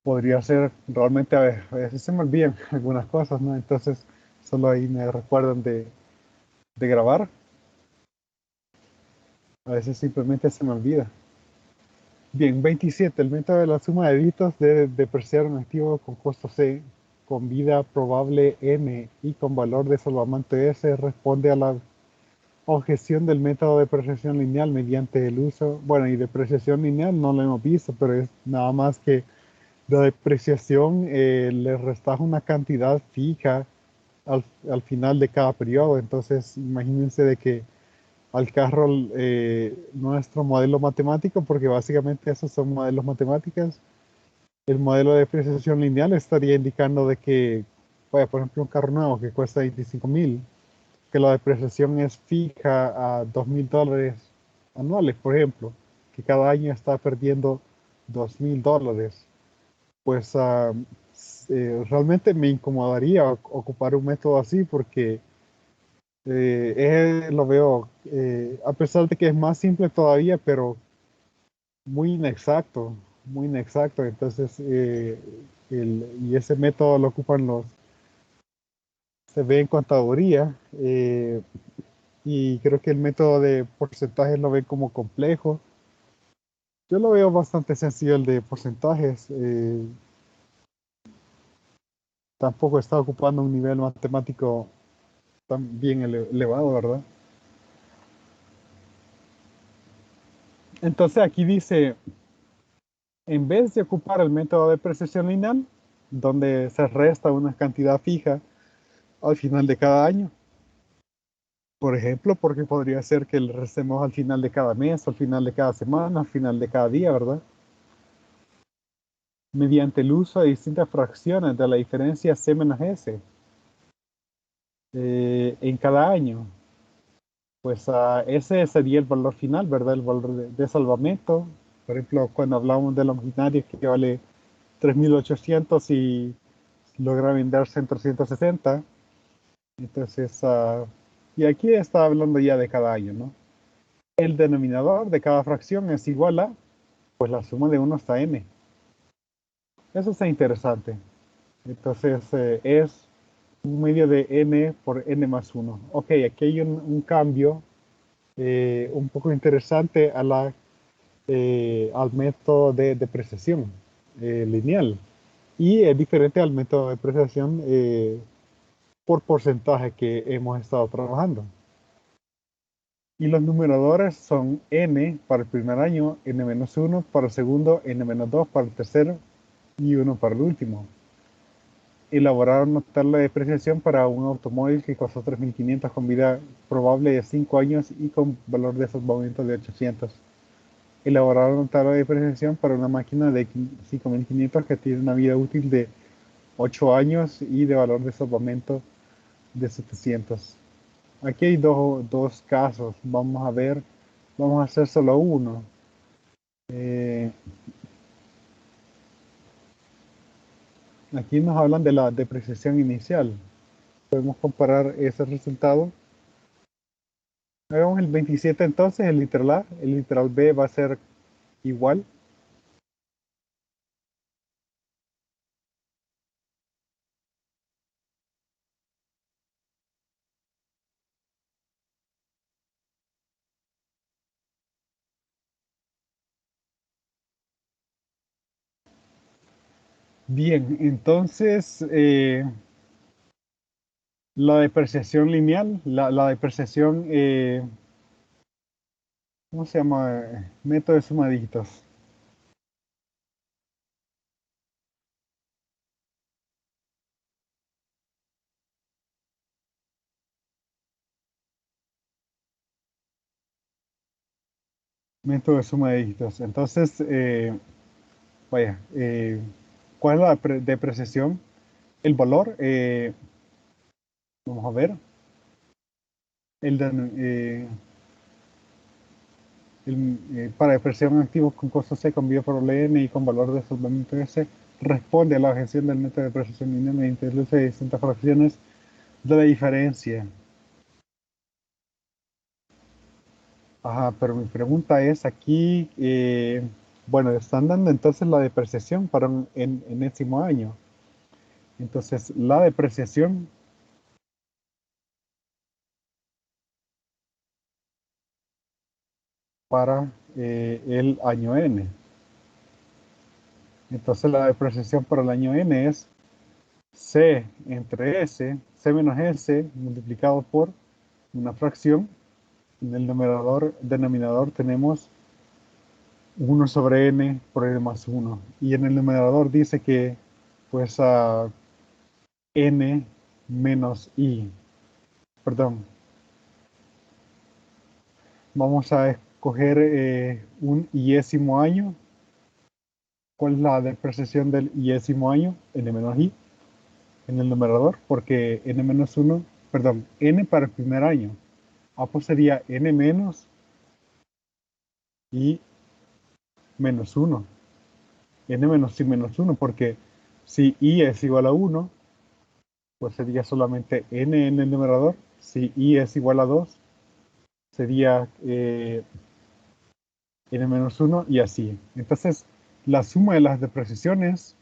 podría ser realmente a veces se me olvidan algunas cosas, ¿no? Entonces solo ahí me recuerdan de grabar, a veces simplemente se me olvida. Bien, 27. El método de la suma de dígitos debe depreciar un activo con costo C, con vida probable N y con valor de salvamento S responde a la objeción del método de depreciación lineal mediante el uso, bueno, y depreciación lineal no lo hemos visto, pero es nada más que la depreciación le restas una cantidad fija al final de cada periodo. Entonces, imagínense de que al carro nuestro modelo matemático, porque básicamente esos son modelos matemáticos, el modelo de depreciación lineal estaría indicando de que, vaya, por ejemplo, un carro nuevo que cuesta 25.000, que la depreciación es fija a $2.000 anuales, por ejemplo, que cada año está perdiendo $2.000, pues realmente me incomodaría ocupar un método así porque lo veo, a pesar de que es más simple todavía, pero muy inexacto, muy inexacto. Entonces, y ese método lo ocupan se ve en contaduría, y creo que el método de porcentajes lo ven como complejo. Yo lo veo bastante sencillo el de porcentajes. Tampoco está ocupando un nivel matemático tan bien elevado, ¿verdad? Entonces aquí dice, en vez de ocupar el método de precesión lineal, donde se resta una cantidad fija al final de cada año, por ejemplo, porque podría ser que le restemos al final de cada mes, al final de cada semana, al final de cada día, ¿verdad? Mediante el uso de distintas fracciones de la diferencia C menos S en cada año. Pues ese sería el valor final, ¿verdad? El valor de salvamento. Por ejemplo, cuando hablamos de longitudinarios que vale 3.800 y logra venderse en 360. Entonces, y aquí está hablando ya de cada año, ¿no? El denominador de cada fracción es igual a, pues, la suma de 1 hasta n. Eso está interesante. Entonces, es un medio de n por n más 1. Ok, aquí hay un cambio un poco interesante al método de depreciación lineal. Y es diferente al método de depreciación por porcentaje que hemos estado trabajando. Y los numeradores son n para el primer año, n-1 para el segundo, n-2 para el tercero y 1 para el último. Elaborar una tabla de depreciación para un automóvil que costó 3.500 con vida probable de 5 años y con valor de salvamento de 800. Elaborar una tabla de depreciación para una máquina de 5.500 que tiene una vida útil de 8 años y de valor de salvamento de 700. Aquí hay dos casos. Vamos a ver, vamos a hacer solo uno. Eh, Aquí nos hablan de la depreciación inicial. Podemos comparar ese resultado. Hagamos el 27 entonces, el literal A. El literal B va a ser igual. Bien, entonces la depreciación lineal, la depreciación, ¿cómo se llama? Método de suma de dígitos. Método de suma de dígitos. Entonces, vaya, ¿cuál es la depreciación? El valor, vamos a ver, el, de- para depreciación activos con costo C, con vida probable N y con valor de solvamiento S, responde a la objeción del método de depreciación lineal mediante el uso de distintas fracciones de la diferencia. Ajá, pero mi pregunta es aquí, Bueno, están dando entonces la depreciación para un enésimo año. Entonces, la depreciación para el año n. Entonces, la depreciación para el año n es c entre s, c menos s, multiplicado por una fracción. En el denominador tenemos 1 sobre n por n más 1. Y en el numerador dice que, pues, n menos i. Perdón, vamos a escoger un iésimo año. ¿Cuál es la depreciación del iésimo año? N menos i en el numerador, porque n menos 1, perdón, n para el primer año. Pues sería n menos i menos 1. N menos i menos 1, porque si i es igual a 1, pues sería solamente n en el numerador. Si i es igual a 2, sería n menos 1 y así. Entonces, la suma de las depreciaciones,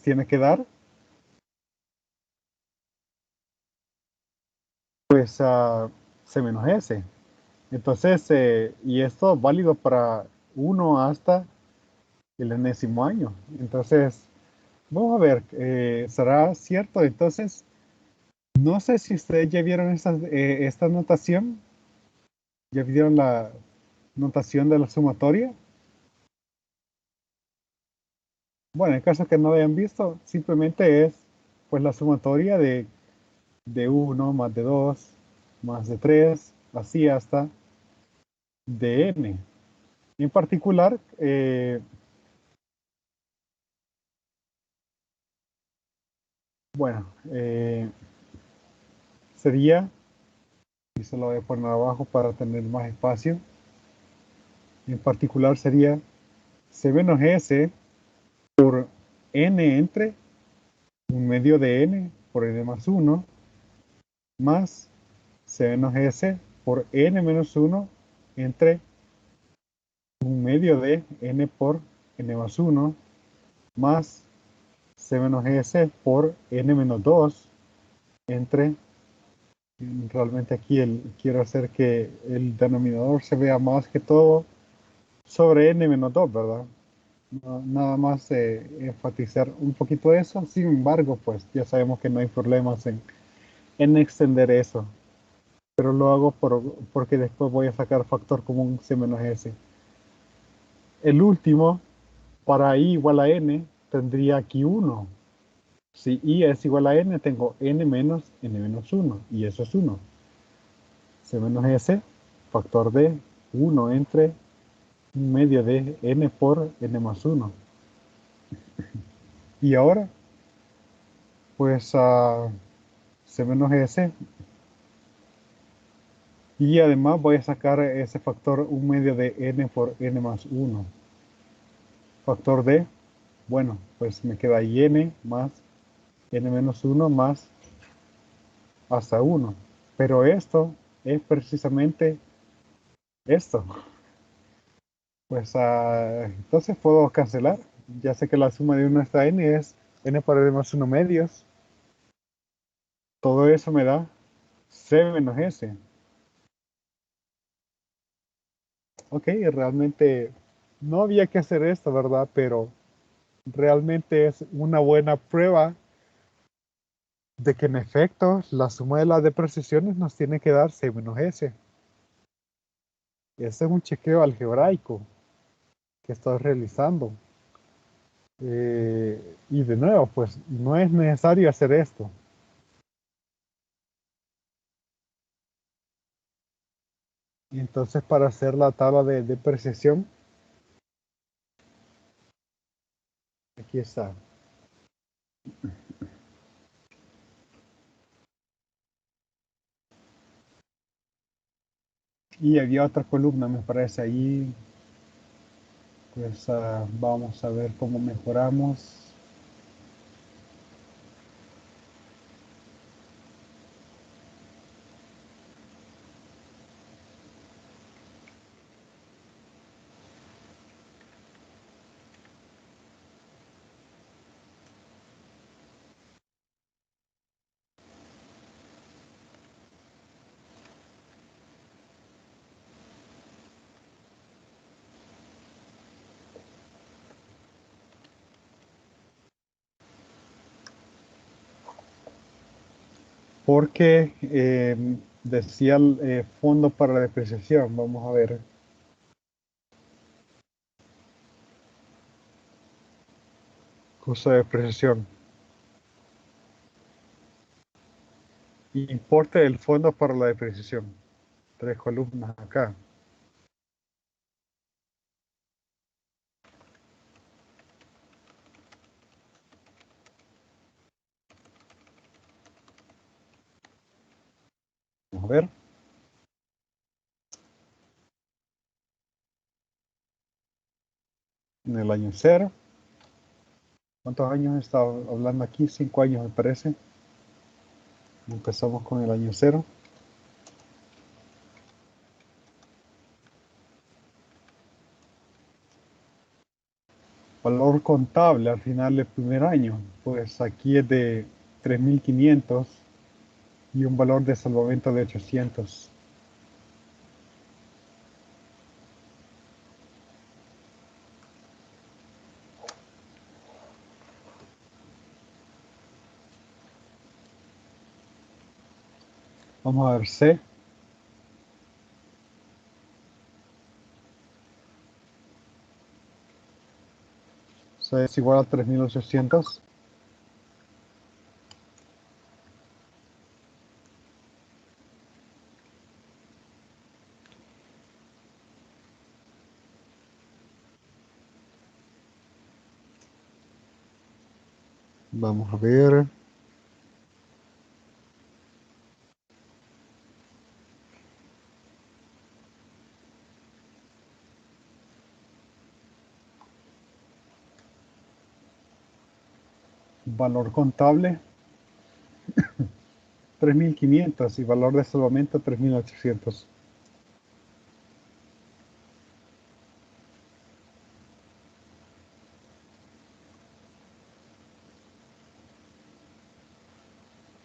tiene que dar, pues, c menos s. Entonces, y esto es válido para 1 hasta el enésimo año. Entonces, vamos a ver, ¿será cierto? Entonces, no sé si ustedes ya vieron esta notación, ya vieron la notación de la sumatoria. Bueno, en caso que no lo hayan visto, simplemente es pues la sumatoria de 1 más de 2 más de 3 así hasta de n. En particular, bueno, sería, y se lo voy a poner abajo para tener más espacio, en particular sería c menos s por n entre un medio de n por n más 1 más c menos s por n menos 1 entre un medio de n por n más 1 más c menos s por n menos 2 entre, realmente aquí quiero hacer que el denominador se vea más que todo sobre n menos 2, ¿verdad? Nada más enfatizar un poquito eso. Sin embargo, pues ya sabemos que no hay problemas en extender eso, pero lo hago porque después voy a sacar factor común c menos s. El último, para i igual a n, tendría aquí 1. Si i es igual a n, tengo n menos 1, y eso es 1. C menos s, factor de 1 entre un medio de n por n más 1. Y ahora, pues C menos S, y además voy a sacar ese factor un medio de n por n más 1. Factor de, bueno, pues me queda ahí n más n menos 1 más hasta 1. Pero esto es precisamente esto. Pues entonces puedo cancelar. Ya sé que la suma de 1 hasta n es n por n más 1 medios. Todo eso me da c menos s. Ok, realmente no había que hacer esto, ¿verdad? Pero realmente es una buena prueba de que en efecto la suma de las depreciaciones nos tiene que dar C menos S. Ese es un chequeo algebraico que estoy realizando. Y de nuevo, pues no es necesario hacer esto. Entonces, para hacer la tabla de depreciación, aquí está. Y había otra columna, me parece, ahí. Pues vamos a ver cómo mejoramos. porque decía el fondo para la depreciación. Vamos a ver. Costo de depreciación. Importe del fondo para la depreciación. Tres columnas acá. Vamos a ver. En el año cero. ¿Cuántos años está hablando aquí? 5 años me parece. Empezamos con el año cero. Valor contable al final del primer año. Pues aquí es de 3.500 y un valor de salvamento de 800. Vamos a ver C. C es igual a 3.800. Vamos a ver. Valor contable 3.500 y valor de salvamento 3.800.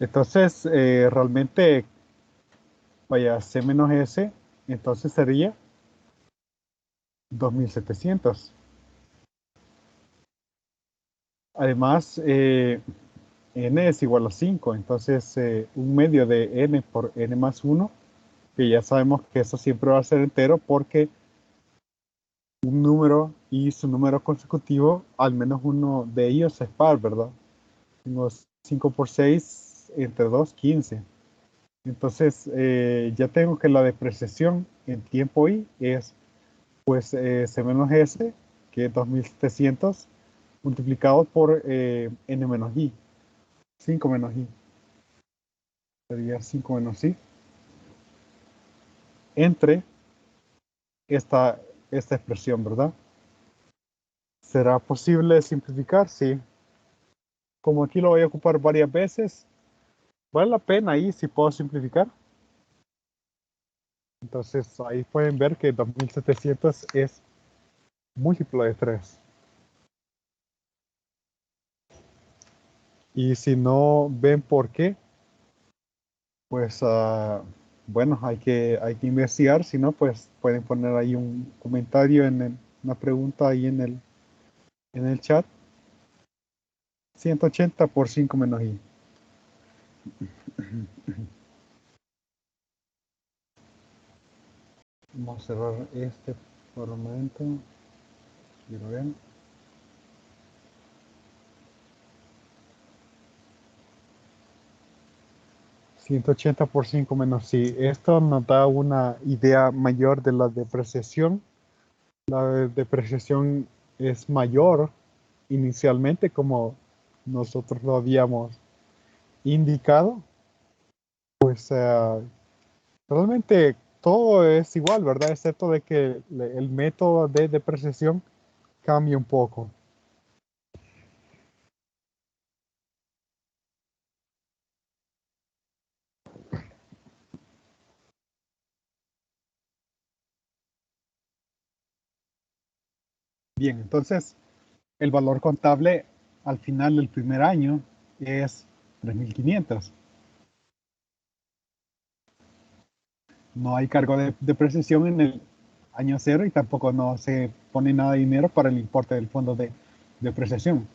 Entonces, realmente, vaya, C menos S, entonces sería 2.700. Además, n es igual a 5, entonces un medio de n por n más 1, que ya sabemos que eso siempre va a ser entero porque un número y su número consecutivo, al menos uno de ellos es par, ¿verdad? Tengo 5 por 6 entre 2, 15. Entonces, ya tengo que la depreciación en tiempo i es, pues, C menos S, que es 2.700, multiplicado por n menos i, 5 menos i, sería 5 menos i, entre esta expresión, ¿verdad? ¿Será posible simplificar? Sí. Como aquí lo voy a ocupar varias veces, vale la pena ahí si puedo simplificar. Entonces ahí pueden ver que 2.700 es múltiplo de 3. Y si no ven por qué, pues bueno, hay que investigar. Si no, pues pueden poner ahí un comentario una pregunta ahí en el chat. 180 por 5 menos i. Vamos a cerrar este por un momento. Quiero ver. 180 por 5 menos i. Esto nos da una idea mayor de la depreciación. La depreciación es mayor inicialmente, como nosotros lo habíamos indicado. Pues realmente todo es igual, ¿verdad? Excepto de que el método de depreciación cambia un poco. Bien, entonces el valor contable al final del primer año es 3.500. No hay cargo de depreciación en el año cero y tampoco no se pone nada de dinero para el importe del fondo de depreciación.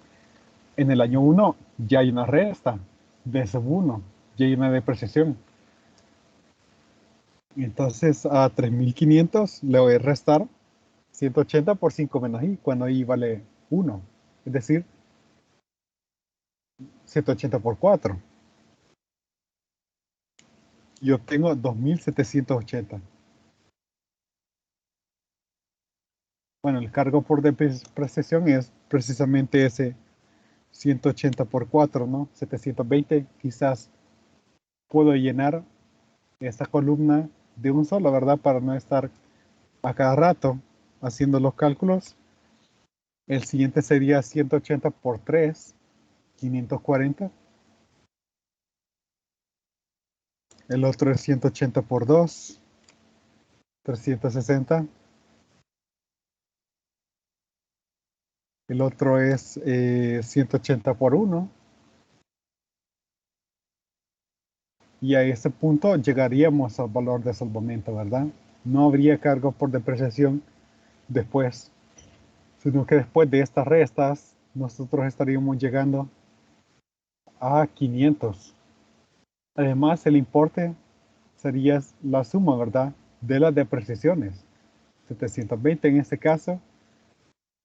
En el año uno ya hay una resta de sub 1. ya hay una depreciación. Entonces a 3.500 le voy a restar 180 por 5 menos i, cuando i vale 1. Es decir, 180 por 4. Yo tengo 2.780. Bueno, el cargo por depreciación es precisamente ese 180 por 4, ¿no? 720. Quizás puedo llenar esta columna de un solo, ¿verdad? Para no estar a cada rato haciendo los cálculos. El siguiente sería 180 por 3, 540. El otro es 180 por 2, 360. El otro es 180 por 1. Y a ese punto llegaríamos al valor de salvamento, ¿verdad? No habría cargo por depreciación después, sino que después de estas restas, nosotros estaríamos llegando a 500. Además, el importe sería la suma, ¿verdad? De las depreciaciones. 720 en este caso.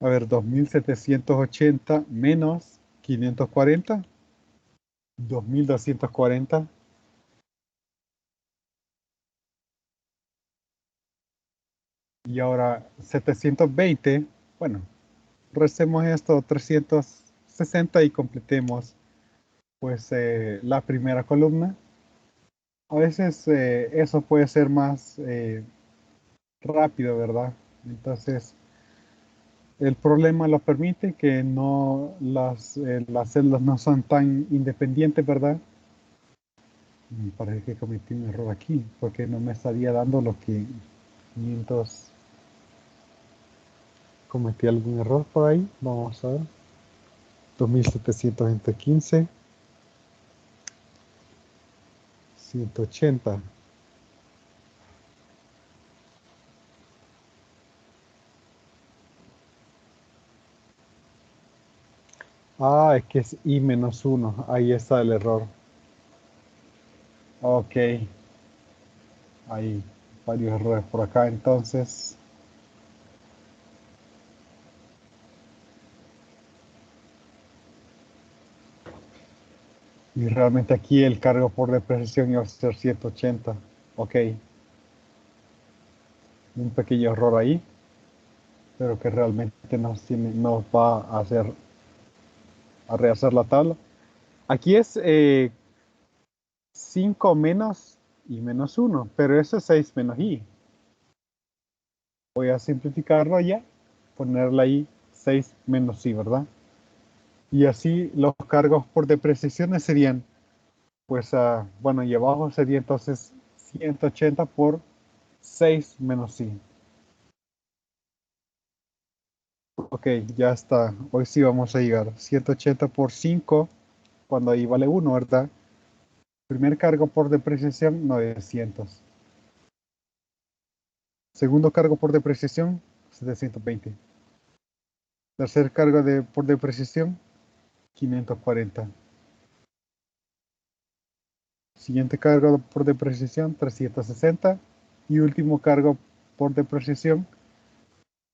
A ver, 2.780 menos 540. 2.240. Y ahora 720. Bueno, recemos esto 360 y completemos pues la primera columna. A veces eso puede ser más rápido, ¿verdad? Entonces, el problema lo permite que no las celdas no son tan independientes, ¿verdad? Me parece que cometí un error aquí, porque no me estaría dando lo que 500. Cometí algún error por ahí. Vamos a ver. 2.715. 180. Ah, es que es i menos 1. Ahí está el error. Ok. Hay varios errores por acá entonces. Y realmente aquí el cargo por depreciación iba a ser 180. Ok. Un pequeño error ahí, pero que realmente nos va a hacer a rehacer la tabla. Aquí es 5 menos y menos 1, pero eso es 6 menos i. Voy a simplificarlo ya, ponerle ahí 6 menos i, ¿verdad? Y así los cargos por depreciaciones serían, pues, bueno, y abajo sería entonces 180 por 6 menos i. Ok, ya está. Hoy sí vamos a llegar. 180 por 5, cuando ahí vale 1, ¿verdad? Primer cargo por depreciación, 900. Segundo cargo por depreciación, 720. Tercer cargo por depreciación, 540. Siguiente cargo por depreciación, 360. Y último cargo por depreciación,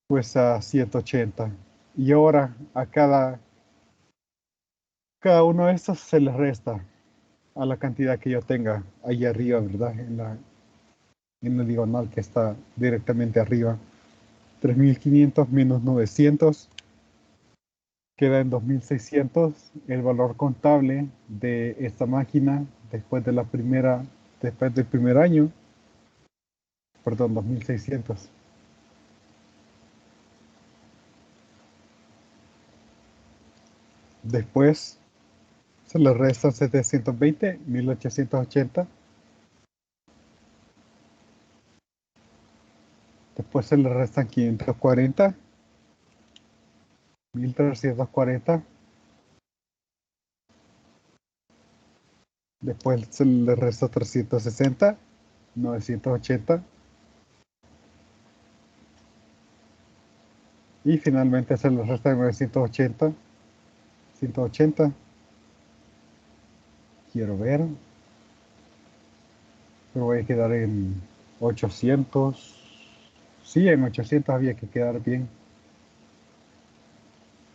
pues a 180. Y ahora a cada uno de estos se les resta a la cantidad que yo tenga ahí arriba, ¿verdad? En la diagonal que está directamente arriba. 3.500 menos 900 queda en 2.600 el valor contable de esta máquina después del primer año, perdón, 2.600. Después se le restan 720, 1.880. Después se le restan 540, 1.340. Después se le resta 360, 980. Y finalmente se le resta 980, 180. Quiero ver. Me voy a quedar en 800. Sí, en 800 había que quedar bien.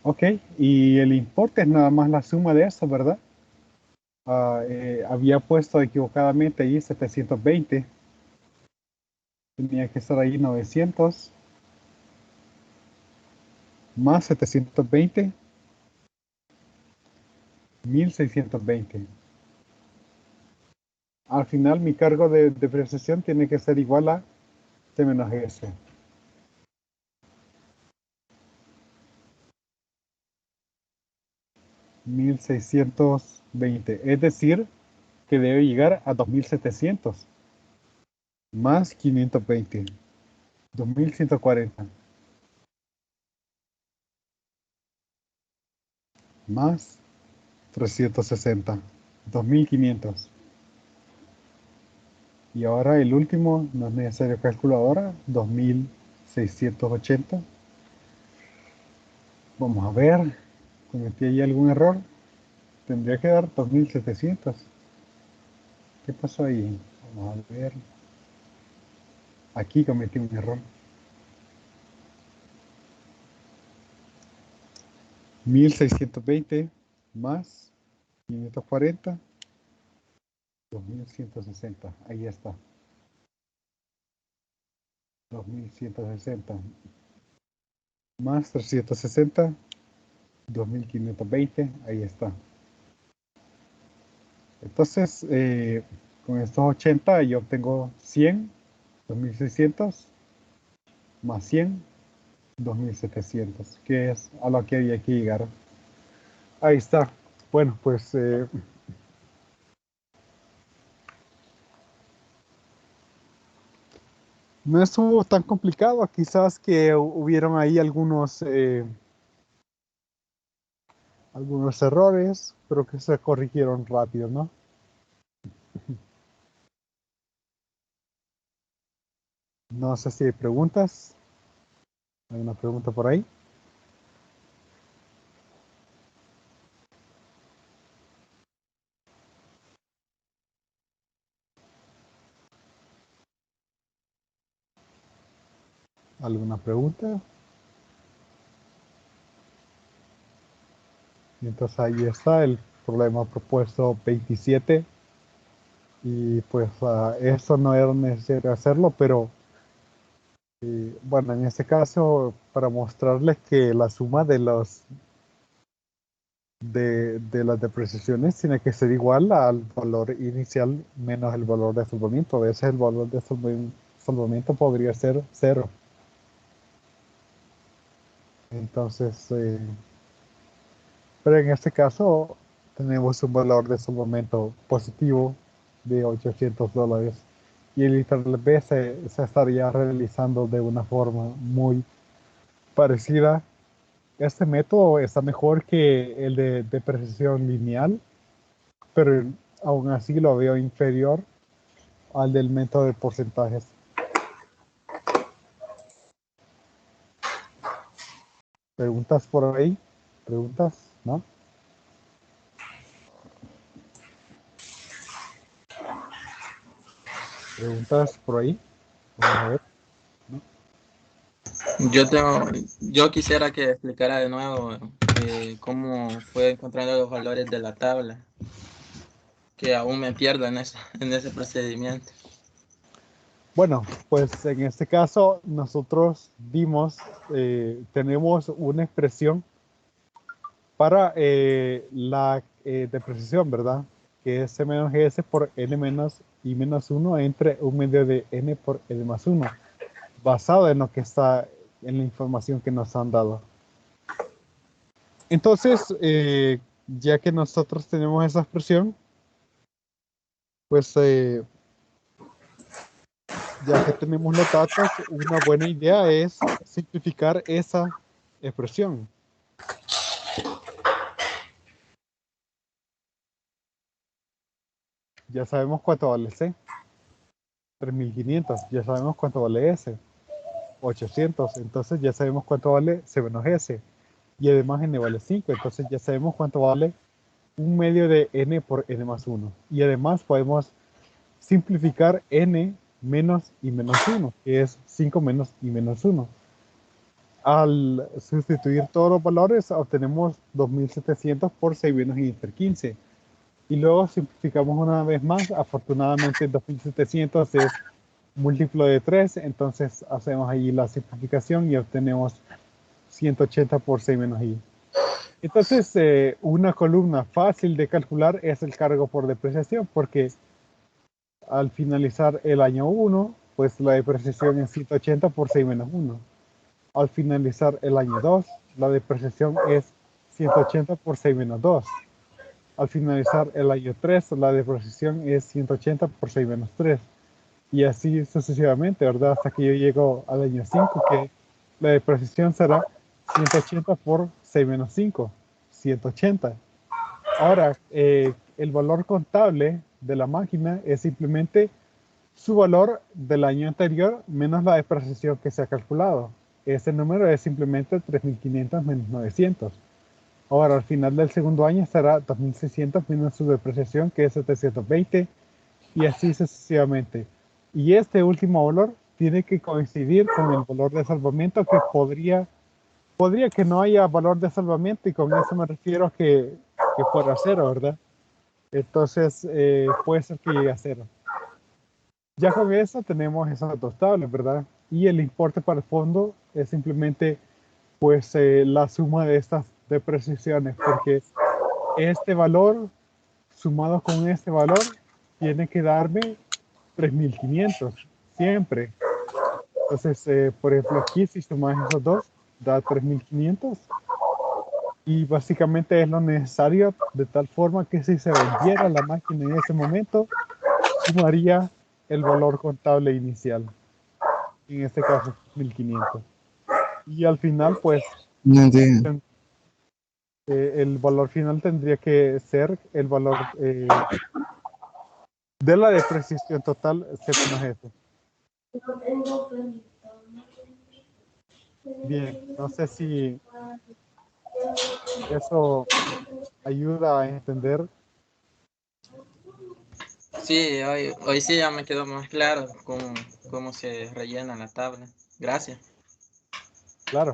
Ok, y el importe es nada más la suma de eso, ¿verdad? Había puesto equivocadamente ahí 720. Tenía que estar ahí 900 más 720, 1620. Al final mi cargo de depreciación tiene que ser igual a T menos S. 1620. Es decir, que debe llegar a 2700 más 520. 2140 más 360. 2500. Y ahora el último, no es necesario calculadora, 2680. Vamos a ver, cometí ahí algún error. Tendría que dar 2700. ¿Qué pasó ahí? Vamos a ver. Aquí cometí un error. 1620 más 540, 2160. Ahí está. 2160 más 360, 2520. Ahí está. Entonces, con estos 80 yo obtengo 100, 2600 más 100, 2700, que es a lo que había que llegar. Ahí está. Bueno, pues no estuvo tan complicado. Quizás que hubieron ahí algunos errores, pero que se corrigieron rápido, ¿no? No sé si hay preguntas. ¿Hay una pregunta por ahí? ¿Alguna pregunta? Y entonces ahí está el problema propuesto 27. Y pues eso no era necesario hacerlo, pero bueno, en este caso, para mostrarles que la suma de las depreciaciones tiene que ser igual al valor inicial menos el valor de solvamiento. A veces el valor de solvamiento podría ser cero. Entonces, pero en este caso tenemos un valor de solvamiento positivo de $800 y el ITRB se estaría realizando de una forma muy parecida. Este método está mejor que el de depreciación lineal, pero aún así lo veo inferior al del método de porcentajes. ¿Preguntas por ahí? ¿Preguntas? ¿No? ¿Preguntas por ahí? Vamos a ver. Yo quisiera que explicara de nuevo cómo fue encontrando los valores de la tabla, que aún me pierdo en ese procedimiento. Bueno, pues en este caso nosotros tenemos una expresión para la depreciación, ¿verdad? Que es C menos S por N menos I menos 1 entre un medio de N por N más 1, basado en lo que está en la información que nos han dado. Entonces, ya que nosotros tenemos esa expresión, pues ya que tenemos los datos, una buena idea es simplificar esa expresión. Ya sabemos cuánto vale C, 3500. Ya sabemos cuánto vale S, 800. Entonces ya sabemos cuánto vale C menos S. Y además N vale 5. Entonces ya sabemos cuánto vale un medio de N por N más 1. Y además podemos simplificar n menos y menos 1, que es 5 menos y menos 1. Al sustituir todos los valores, obtenemos 2700 por 6 menos y inter 15. Y luego simplificamos una vez más. Afortunadamente 2700 es múltiplo de 3, entonces hacemos ahí la simplificación y obtenemos 180 por 6 menos i. Entonces, una columna fácil de calcular es el cargo por depreciación, porque al finalizar el año 1, pues la depreciación es 180 por 6 menos 1. Al finalizar el año 2, la depreciación es 180 por 6 menos 2. Al finalizar el año 3, la depreciación es 180 por 6 menos 3. Y así sucesivamente, ¿verdad? Hasta que yo llego al año 5, que la depreciación será 180 por 6 menos 5, 180. Ahora, el valor contable de la máquina es simplemente su valor del año anterior menos la depreciación que se ha calculado. Ese número es simplemente 3.500 menos 900. Ahora, al final del segundo año será 2.600 menos su depreciación, que es 720, y así sucesivamente. Y este último valor tiene que coincidir con el valor de salvamiento, que podría que no haya valor de salvamiento, y con eso me refiero a que fuera cero, ¿verdad? Entonces, puede ser que llegue a cero. Ya con eso tenemos esas dos tablas, ¿verdad? Y el importe para el fondo es simplemente, pues, la suma de estas depreciaciones, porque este valor sumado con este valor tiene que darme 3.500 siempre. Entonces, por ejemplo, aquí si sumas esos dos, da 3.500, y básicamente es lo necesario, de tal forma que si se vendiera la máquina en ese momento, sumaría el valor contable inicial, en este caso 1.500. Y al final, pues, No entiendo. el valor final tendría que ser el valor de la depreciación total, se menos eso. Bien, no sé si eso ayuda a entender. Sí, hoy sí ya me quedó más claro cómo se rellena la tabla. Gracias. Claro.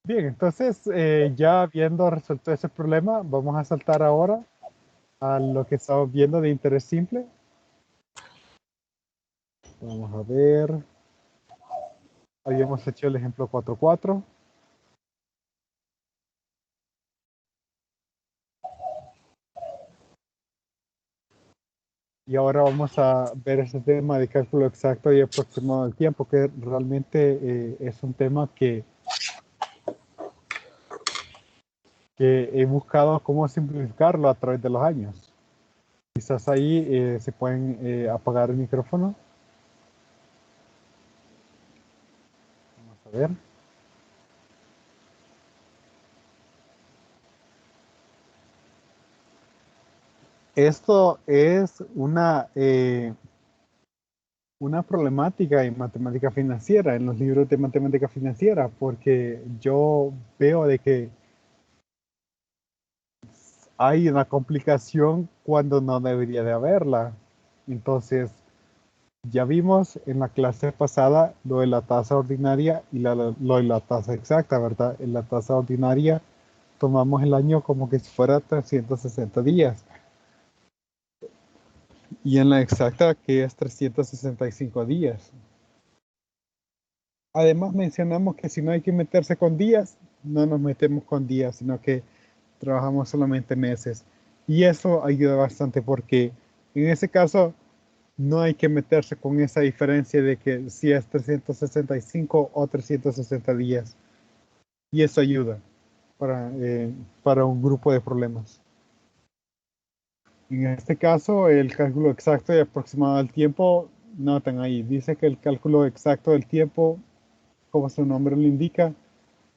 Bien, entonces, ya habiendo resuelto ese problema, vamos a saltar ahora a lo que estamos viendo de interés simple. Vamos a ver. Habíamos hecho el ejemplo 4.4. Y ahora vamos a ver ese tema de cálculo exacto y aproximado del tiempo, que realmente es un tema que he buscado cómo simplificarlo a través de los años. Quizás ahí se pueden apagar el micrófono. Vamos a ver. Esto es una problemática en matemática financiera, en los libros de matemática financiera, porque yo veo de que hay una complicación cuando no debería de haberla. Entonces, ya vimos en la clase pasada lo de la tasa ordinaria y lo de la tasa exacta, ¿verdad? En la tasa ordinaria tomamos el año como que si fuera 360 días, y en la exacta, que es 365 días. Además mencionamos que si no hay que meterse con días, no nos metemos con días, sino que trabajamos solamente meses. Y eso ayuda bastante, porque en ese caso no hay que meterse con esa diferencia de que si es 365 o 360 días. Y eso ayuda para un grupo de problemas. En este caso, el cálculo exacto y aproximado del tiempo, notan ahí, dice que el cálculo exacto del tiempo, como su nombre lo indica,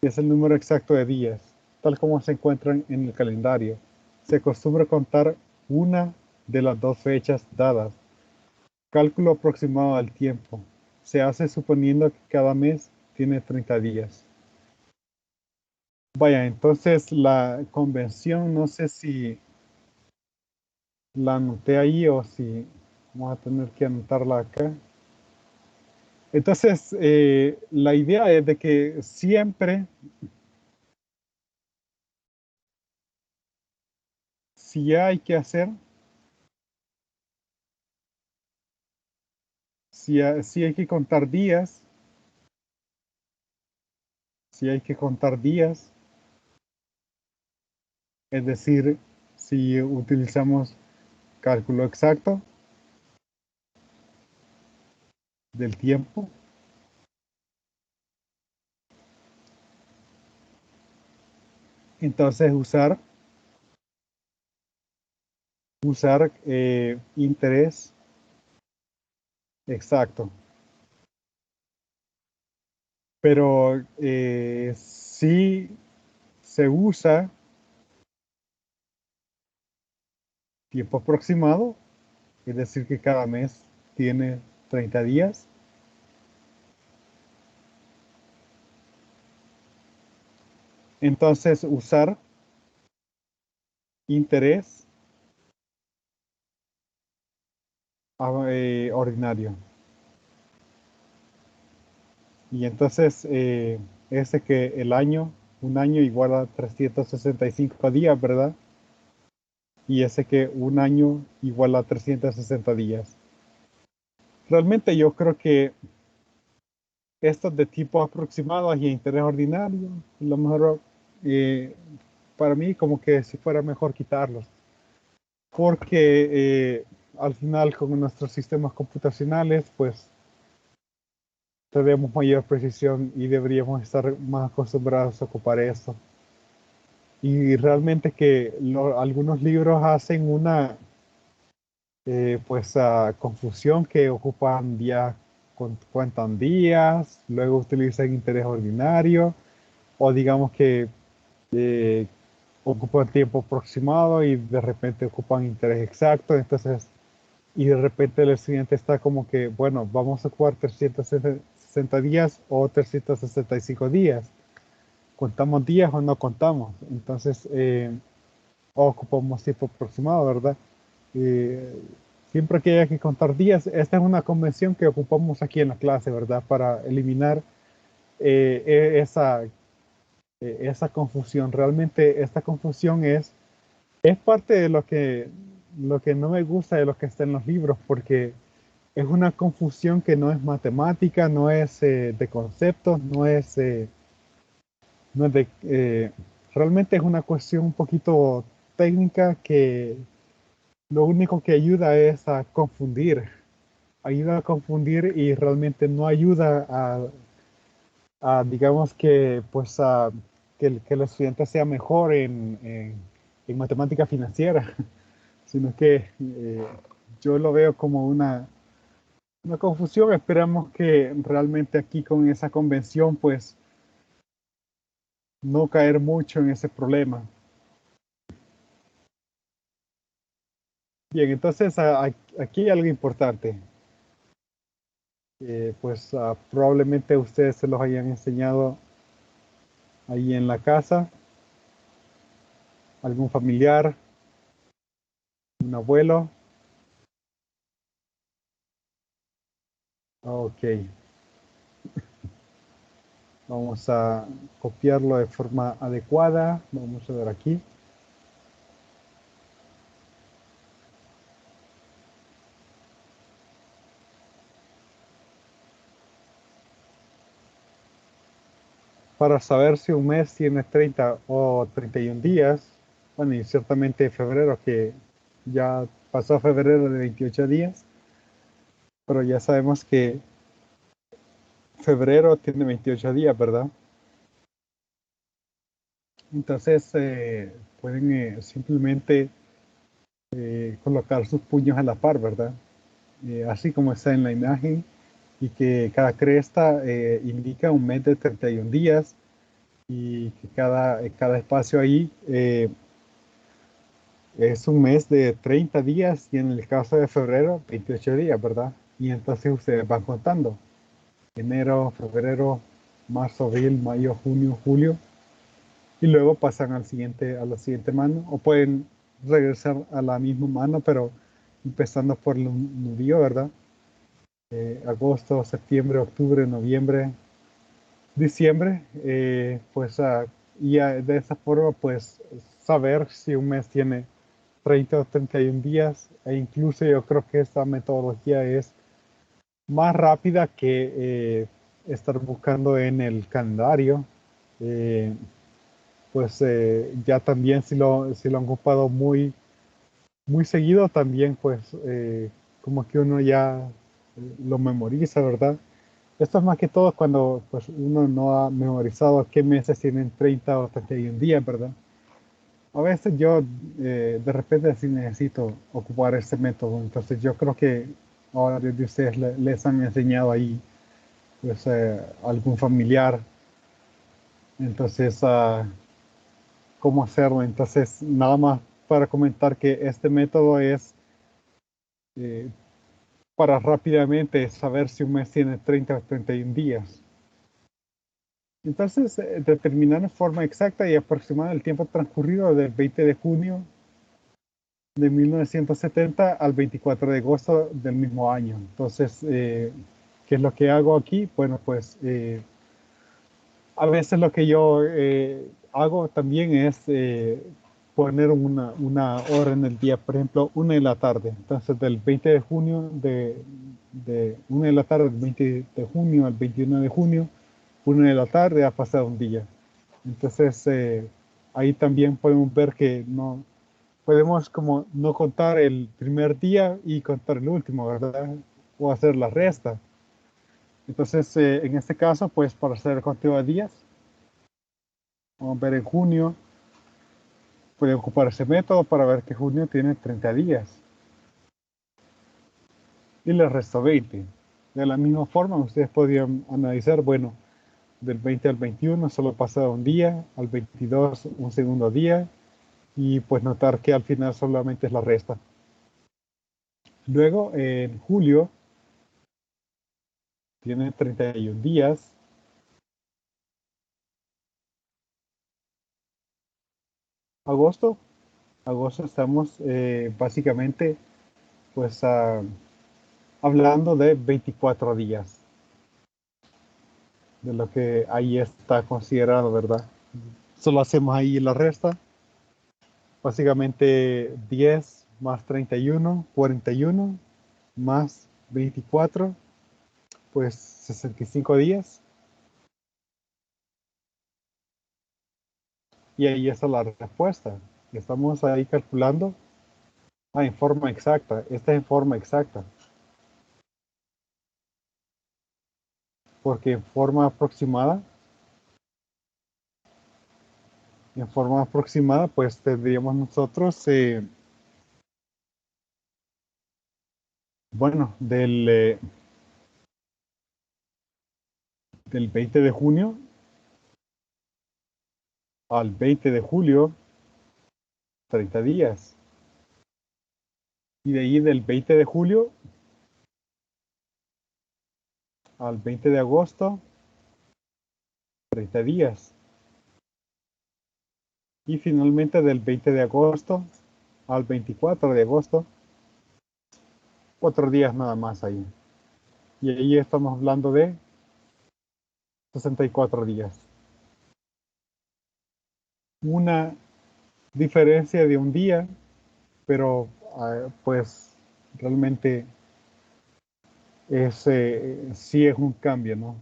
es el número exacto de días, tal como se encuentran en el calendario. Se acostumbra contar una de las dos fechas dadas. Cálculo aproximado del tiempo. Se hace suponiendo que cada mes tiene 30 días. Vaya, entonces la convención, no sé si la anoté ahí o si vamos a tener que anotarla acá. Entonces, la idea es de que siempre, si hay que hacer, si hay que contar días, si hay que contar días, es decir, si utilizamos cálculo exacto del tiempo, entonces usar interés exacto. Pero si se usa tiempo aproximado, es decir, que cada mes tiene 30 días, entonces usar interés ordinario. Y entonces ese que un año igual a 365 días, ¿verdad? Y ese que un año igual a 360 días. Realmente yo creo que estos de tipo aproximado y interés ordinario, lo mejor eh, para mí como que si fuera mejor quitarlos. Porque al final con nuestros sistemas computacionales, pues tenemos mayor precisión y deberíamos estar más acostumbrados a ocupar eso. Y realmente que algunos libros hacen una confusión que ocupan días, cuentan días, luego utilizan interés ordinario, o digamos que eh, ocupan tiempo aproximado y de repente ocupan interés exacto, entonces, y de repente el estudiante está como que, bueno, vamos a ocupar 360 días o 365 días. ¿Contamos días o no contamos? Entonces, o ocupamos tiempo aproximado, ¿verdad? Eh, siempre que haya que contar días, esta es una convención que ocupamos aquí en la clase, ¿verdad? Para eliminar esa confusión. Realmente esta confusión es parte de lo que no me gusta de lo que está en los libros, porque es una confusión que no es matemática, no es de conceptos, no es realmente es una cuestión un poquito técnica que lo único que ayuda es ayuda a confundir y realmente no ayuda digamos que, pues, que el estudiante sea mejor en matemática financiera, sino que yo lo veo como una confusión. Esperamos que realmente aquí con esa convención, pues, no caer mucho en ese problema. Bien, entonces aquí hay algo importante. Probablemente ustedes se los hayan enseñado ahí en la casa, algún familiar, un abuelo. Ok, vamos a copiarlo de forma adecuada. Vamos a ver aquí. Para saber si un mes tiene 30 o 31 días, bueno, y ciertamente febrero, que ya pasó febrero de 28 días, pero ya sabemos que febrero tiene 28 días, ¿verdad? Entonces pueden simplemente colocar sus puños a la par, ¿verdad? Así como está en la imagen, y que cada cresta indica un mes de 31 días y que cada espacio ahí es un mes de 30 días y en el caso de febrero, 28 días, ¿verdad? Y entonces ustedes van contando enero, febrero, marzo, abril, mayo, junio, julio, y luego pasan a la siguiente mano, o pueden regresar a la misma mano, pero empezando por el nudillo, ¿verdad? Agosto, septiembre, octubre, noviembre, diciembre, pues y de esa forma, pues saber si un mes tiene 30 o 31 días, e incluso yo creo que esta metodología es más rápida que estar buscando en el calendario. Eh, pues ya también si lo han ocupado muy seguido, también pues como que uno ya lo memoriza, ¿verdad? Esto es más que todo cuando pues uno no ha memorizado qué meses tienen 30 o 31 días, ¿verdad? A veces yo de repente sí necesito ocupar este método, entonces yo creo que ahora de ustedes les han enseñado ahí pues algún familiar, entonces cómo hacerlo. Entonces nada más para comentar que este método es eh, para rápidamente saber si un mes tiene 30 o 31 días. Entonces, determinar en forma exacta y aproximada el tiempo transcurrido del 20 de junio de 1970 al 24 de agosto del mismo año. Entonces, ¿qué es lo que hago aquí? Bueno, pues a veces lo que yo hago también es poner una hora en el día, por ejemplo, 1 de la tarde. Entonces, del 20 de junio, de 1 de la tarde, del 20 de junio al 21 de junio, 1 de la tarde ha pasado un día. Entonces, ahí también podemos ver que no podemos como no contar el primer día y contar el último, ¿verdad? O hacer la resta. Entonces, en este caso, pues para hacer el conteo de días, vamos a ver en junio, puede ocupar ese método para ver que junio tiene 30 días y le resta 20. De la misma forma, ustedes podrían analizar, bueno, del 20 al 21 solo pasa un día, al 22 un segundo día, y pues notar que al final solamente es la resta. Luego, en julio, tiene 31 días. Agosto, agosto estamos básicamente pues hablando de 24 días, de lo que ahí está considerado, ¿verdad? Solo hacemos ahí la resta, básicamente 10 más 31, 41, más 24, pues 65 días, y ahí está la respuesta. Estamos ahí calculando en forma exacta, esta es en forma exacta, porque en forma aproximada, pues tendríamos nosotros, bueno, del 20 de junio al 20 de julio, 30 días. Y de ahí del 20 de julio al 20 de agosto, 30 días. Y finalmente del 20 de agosto al 24 de agosto, 4 días nada más ahí. Y ahí estamos hablando de 64 días. Una diferencia de un día, pero pues realmente sí es un cambio, ¿no?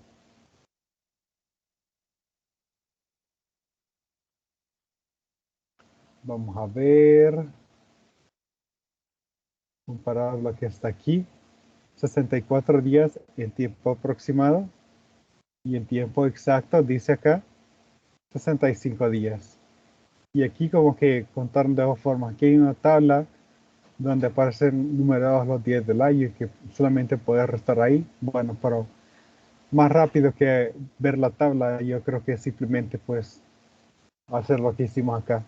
Vamos a ver, comparar lo que está aquí. 64 días en tiempo aproximado y en tiempo exacto dice acá 65 días. Y aquí como que contaron de dos formas. Aquí hay una tabla donde aparecen numerados los días del año y que solamente puedes restar ahí. Bueno, pero más rápido que ver la tabla, yo creo que simplemente pues hacer lo que hicimos acá.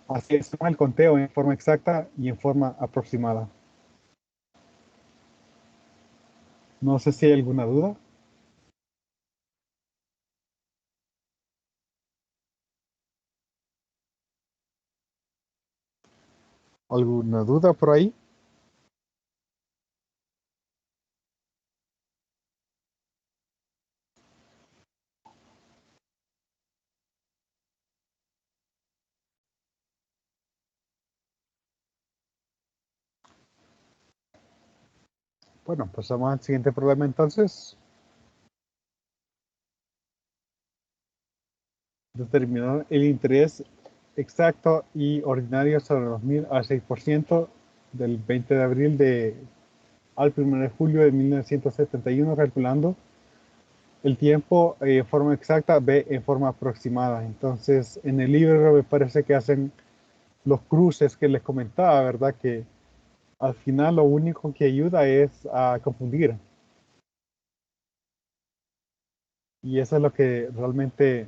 Así es como el conteo en forma exacta y en forma aproximada. No sé si hay alguna duda. ¿Alguna duda por ahí? Bueno, pasamos al siguiente problema entonces. Determinar el interés exacto y ordinario sobre 2000 al 6% del 20 de abril al 1 de julio de 1971, calculando el tiempo en forma exacta, B en forma aproximada. Entonces, en el libro me parece que hacen los cruces que les comentaba, ¿verdad? Que al final lo único que ayuda es a confundir. Y eso es lo que realmente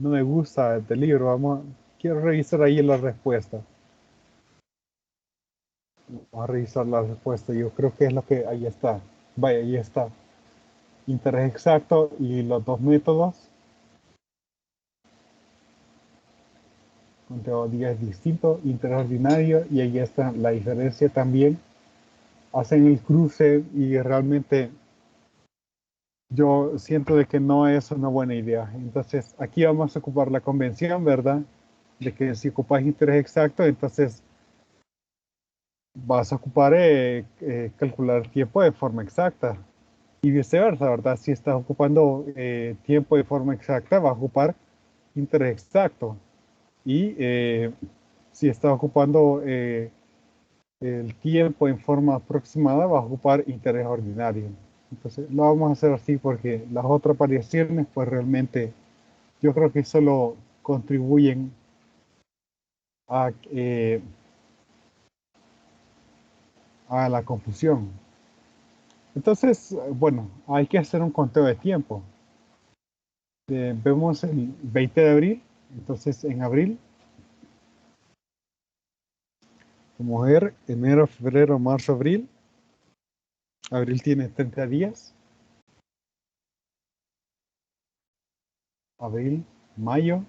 no me gusta del libro. Quiero revisar ahí la respuesta. Vamos a revisar la respuesta. Yo creo que es lo que ahí está. Vaya, ahí está. Interés exacto y los dos métodos. Conteo días distinto, interés ordinario y ahí está la diferencia también. Hacen el cruce y realmente yo siento de que no es una buena idea. Entonces aquí vamos a ocupar la convención, ¿verdad? De que si ocupas interés exacto, entonces vas a ocupar calcular tiempo de forma exacta. Y viceversa, ¿verdad? Si estás ocupando tiempo de forma exacta, vas a ocupar interés exacto. Y si estás ocupando el tiempo en forma aproximada, vas a ocupar interés ordinario. Entonces, lo vamos a hacer así porque las otras variaciones, pues realmente yo creo que solo contribuyen a la confusión. Entonces, bueno, hay que hacer un conteo de tiempo. Vemos el 20 de abril, entonces en abril, vamos a ver enero, febrero, marzo, abril. Abril tiene 30 días. Abril, mayo,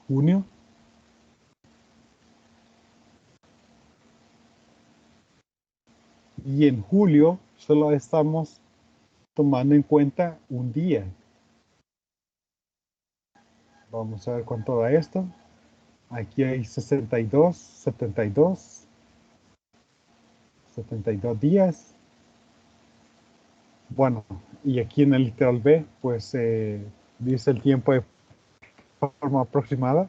junio. Y en julio solo estamos tomando en cuenta un día. Vamos a ver cuánto da esto. Aquí hay 62, 72, 72 días. Bueno, y aquí en el literal B, pues dice el tiempo de forma aproximada.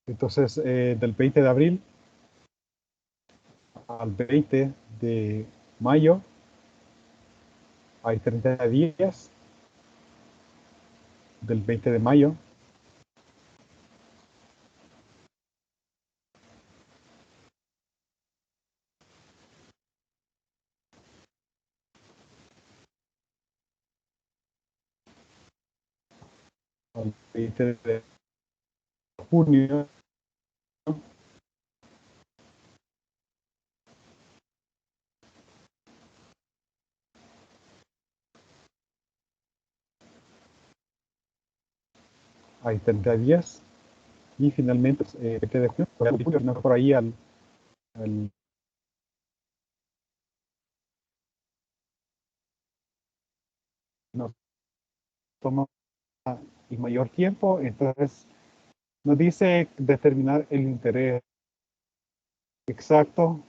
Entonces, del 20 de abril al 20 de mayo hay 30 días. Del 20 de mayo al 20 de junio hay 30 días. Y finalmente, 20 de junio, no por ahí al nos toma el mayor tiempo, entonces nos dice determinar el interés exacto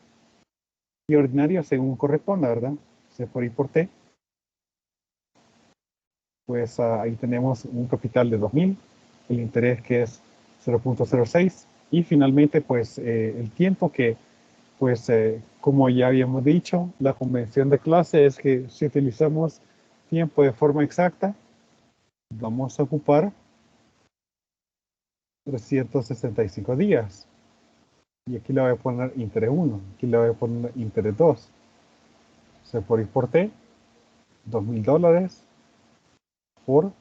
y ordinario según corresponda, ¿verdad? C por I por T, pues ahí tenemos un capital de 2000, el interés que es 0.06 y finalmente pues el tiempo que pues como ya habíamos dicho, la convención de clase es que si utilizamos tiempo de forma exacta, vamos a ocupar 365 días. Y aquí le voy a poner interés 1, aquí le voy a poner interés 2. Se por I por T, $2000 por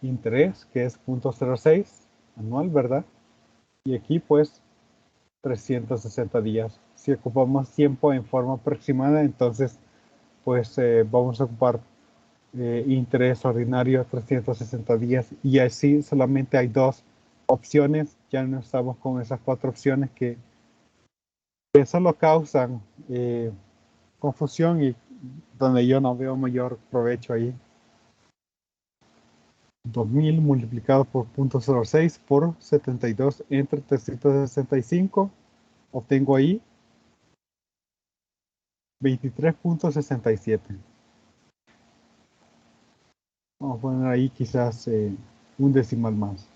interés, que es 0.06 anual, ¿verdad? Y aquí pues 360 días. Si ocupamos tiempo en forma aproximada, entonces pues vamos a ocupar interés ordinario 360 días, y así solamente hay dos opciones. Ya no estamos con esas cuatro opciones que solo causan confusión y donde yo no veo mayor provecho ahí. 2000 multiplicado por 0.06 por 72 entre 365, obtengo ahí 23.67. Vamos a poner ahí quizás un decimal más.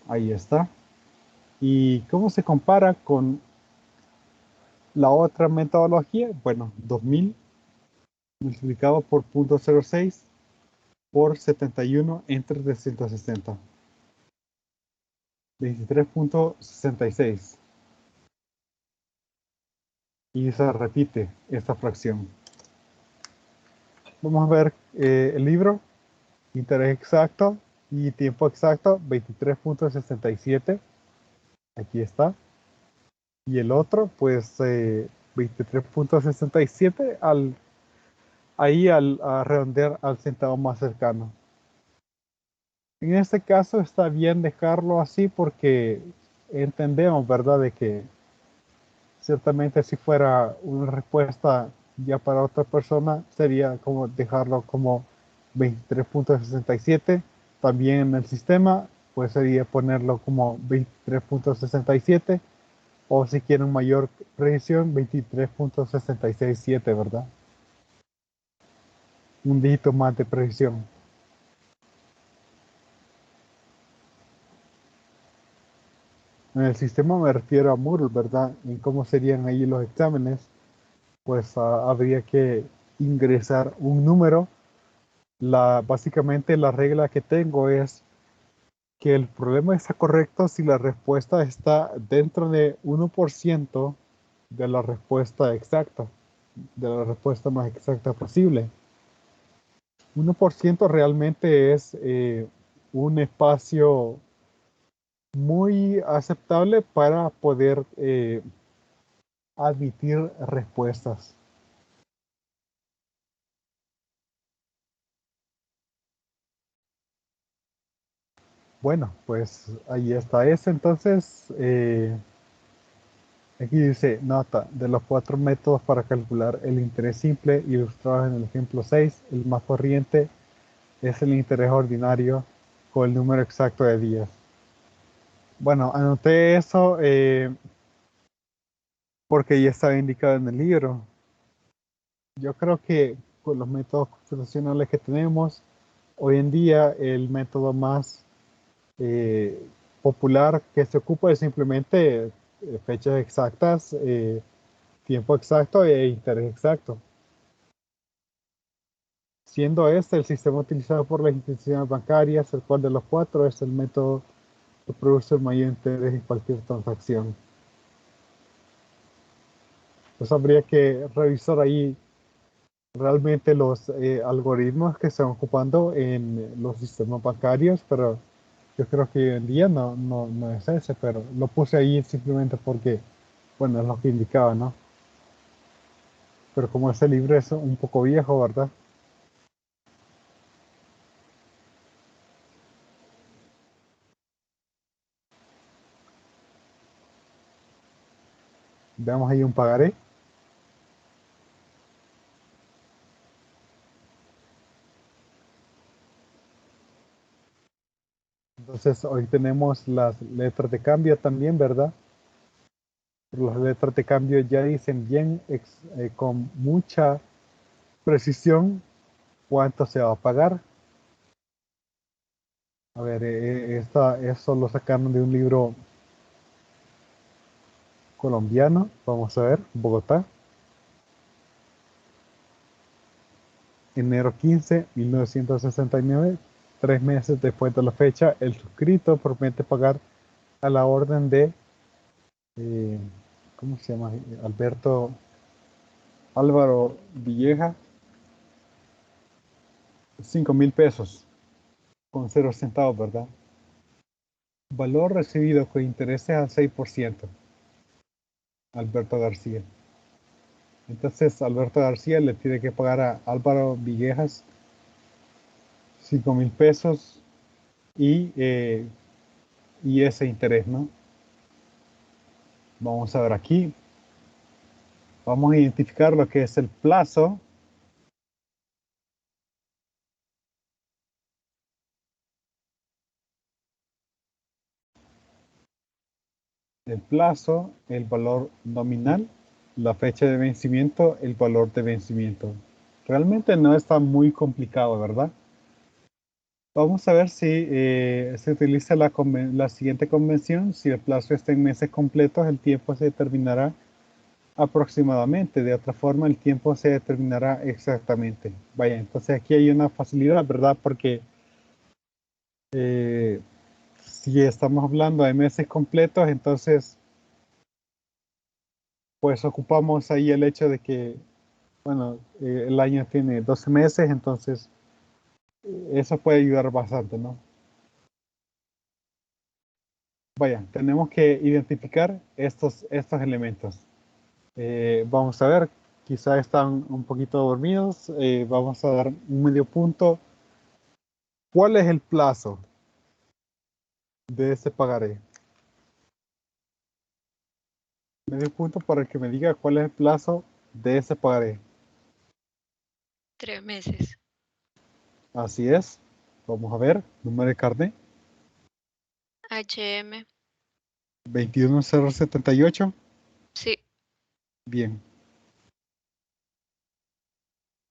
Ahí está. ¿Y cómo se compara con la otra metodología? Bueno, 2000 multiplicado por 0.06 por 71 entre 360. 23.66. Y se repite esta fracción. Vamos a ver el libro. Interés exacto y tiempo exacto, 23.67. Aquí está. Y el otro, pues 23.67 ahí a redondear al centavo más cercano. En este caso está bien dejarlo así porque entendemos, ¿verdad? De que ciertamente si fuera una respuesta ya para otra persona, sería como dejarlo como 23.67. También en el sistema, pues sería ponerlo como 23.67. O si quieren mayor precisión, 23.667, ¿verdad? Un dígito más de precisión. En el sistema me refiero a Moodle, ¿verdad? En cómo serían ahí los exámenes, pues habría que ingresar un número. Básicamente la regla que tengo es que el problema está correcto si la respuesta está dentro de 1% de la respuesta exacta, de la respuesta más exacta posible. 1% realmente es un espacio muy aceptable para poder admitir respuestas. Bueno, pues ahí está ese. Entonces, aquí dice, nota, de los cuatro métodos para calcular el interés simple ilustrados en el ejemplo 6, el más corriente es el interés ordinario con el número exacto de días. Bueno, anoté eso porque ya estaba indicado en el libro. Yo creo que con los métodos computacionales que tenemos hoy en día, el método más eh, popular que se ocupa es simplemente fechas exactas, tiempo exacto e interés exacto. Siendo este el sistema utilizado por las instituciones bancarias, el cual de los cuatro es el método que produce el mayor interés en cualquier transacción. Entonces habría que revisar ahí realmente los algoritmos que se están ocupando en los sistemas bancarios, pero yo creo que hoy en día no es ese, pero lo puse ahí simplemente porque, bueno, es lo que indicaba, ¿no? Pero como ese libro es un poco viejo, ¿verdad? Veamos ahí un pagaré. Entonces hoy tenemos las letras de cambio también, ¿verdad? Las letras de cambio ya dicen bien con mucha precisión cuánto se va a pagar. A ver, eso lo sacaron de un libro colombiano. Vamos a ver, Bogotá, enero 15, 1969. 3 meses después de la fecha, el suscrito promete pagar a la orden de, eh, ¿cómo se llama? Alberto Álvaro Villeja, 5.000 pesos con 0 centavos, ¿verdad? Valor recibido con intereses al 6%. Alberto García. Entonces Alberto García le tiene que pagar a Álvaro Villegas 5,000 pesos y ese interés, ¿no? Vamos a ver aquí. Vamos a identificar lo que es el plazo. El plazo, el valor nominal, la fecha de vencimiento, el valor de vencimiento. Realmente no está muy complicado, ¿verdad? Vamos a ver si se utiliza la siguiente convención. Si el plazo está en meses completos, el tiempo se determinará aproximadamente. De otra forma, el tiempo se determinará exactamente. Vaya, entonces aquí hay una facilidad, ¿verdad? Porque eh, si estamos hablando de meses completos, entonces pues ocupamos ahí el hecho de que, bueno, el año tiene 12 meses, entonces eso puede ayudar bastante, ¿no? Vaya, tenemos que identificar estos elementos. Vamos a ver, quizá están un poquito dormidos, vamos a dar un medio punto. ¿Cuál es el plazo de ese pagaré? Medio punto para que me diga cuál es el plazo de ese pagaré. 3 meses. Así es. Vamos a ver, número de carnet, HM. 21078. Sí. Bien.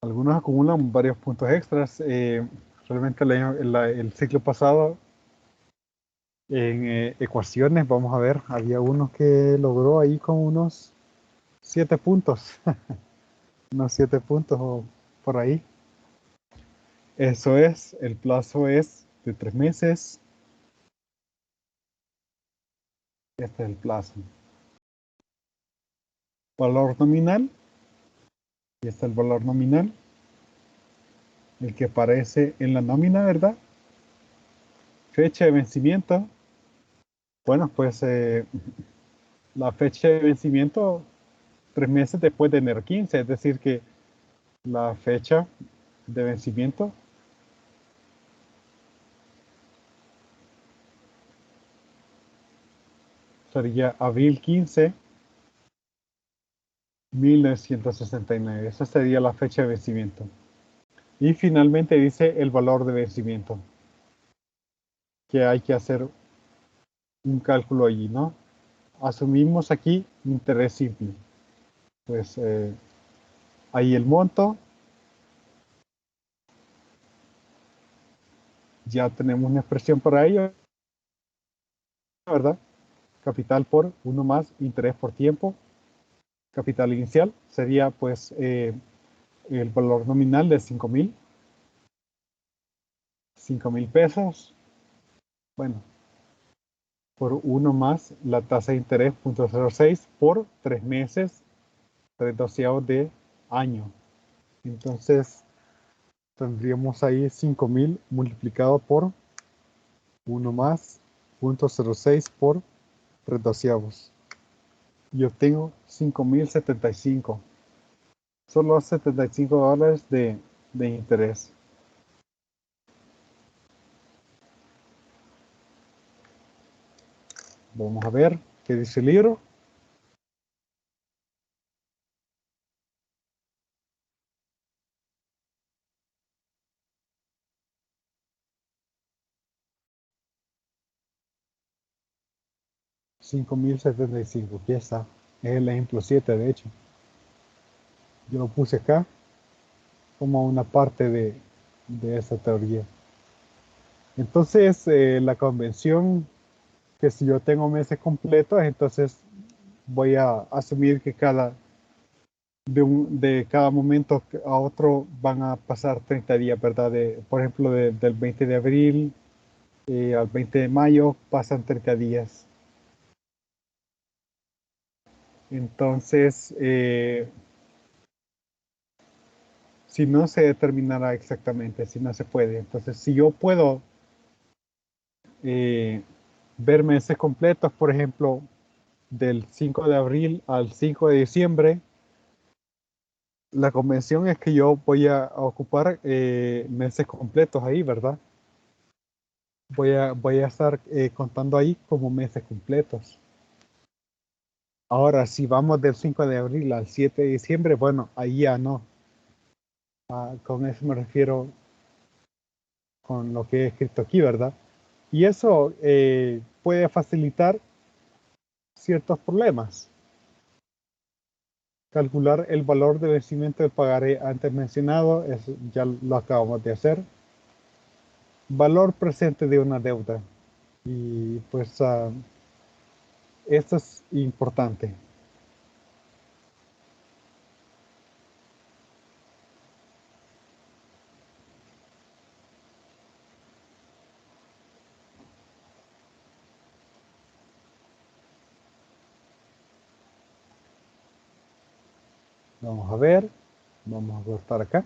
Algunos acumulan varios puntos extras. Realmente el ciclo pasado en ecuaciones, vamos a ver, había uno que logró ahí con unos 7 puntos. Unos 7 puntos o por ahí. Eso es, el plazo es de 3 meses. Este es el plazo. Valor nominal. Y este es el valor nominal. El que aparece en la nómina, ¿verdad? Fecha de vencimiento. Bueno, pues la fecha de vencimiento 3 meses después de enero 15, es decir que la fecha de vencimiento sería abril 15, 1969. Esa sería la fecha de vencimiento. Y finalmente dice el valor de vencimiento, que hay que hacer un cálculo allí, ¿no? Asumimos aquí interés simple. Pues ahí el monto, ya tenemos una expresión para ello, ¿verdad? Capital por uno más interés por tiempo. Capital inicial sería pues el valor nominal de 5,000 pesos. Bueno, por uno más la tasa de interés 0,06 por 3 meses, 3/12 de año. Entonces tendríamos ahí 5,000 multiplicado por uno más 0,06 por 3/12. Y obtengo 5,075. Solo $75 de interés. Vamos a ver qué dice el libro. $5,075. Aquí está. Es el ejemplo 7, de hecho. Yo lo puse acá como una parte de esa teoría. Entonces, la convención que si yo tengo meses completos, entonces voy a asumir que de cada momento a otro van a pasar 30 días, ¿verdad? Por ejemplo, del 20 de abril al 20 de mayo pasan 30 días. Entonces, si no se determinará exactamente, si no se puede. Entonces, si yo puedo eh, ver meses completos, por ejemplo, del 5 de abril al 5 de diciembre, la convención es que yo voy a ocupar meses completos ahí, ¿verdad? Voy a estar contando ahí como meses completos. Ahora, si vamos del 5 de abril al 7 de diciembre, bueno, ahí ya no. Con eso me refiero con lo que he escrito aquí, ¿verdad? Y eso puede facilitar ciertos problemas. Calcular el valor de vencimiento del pagaré antes mencionado, eso ya lo acabamos de hacer. Valor presente de una deuda. Y pues esto es importante. Vamos a ver. Vamos a cortar acá.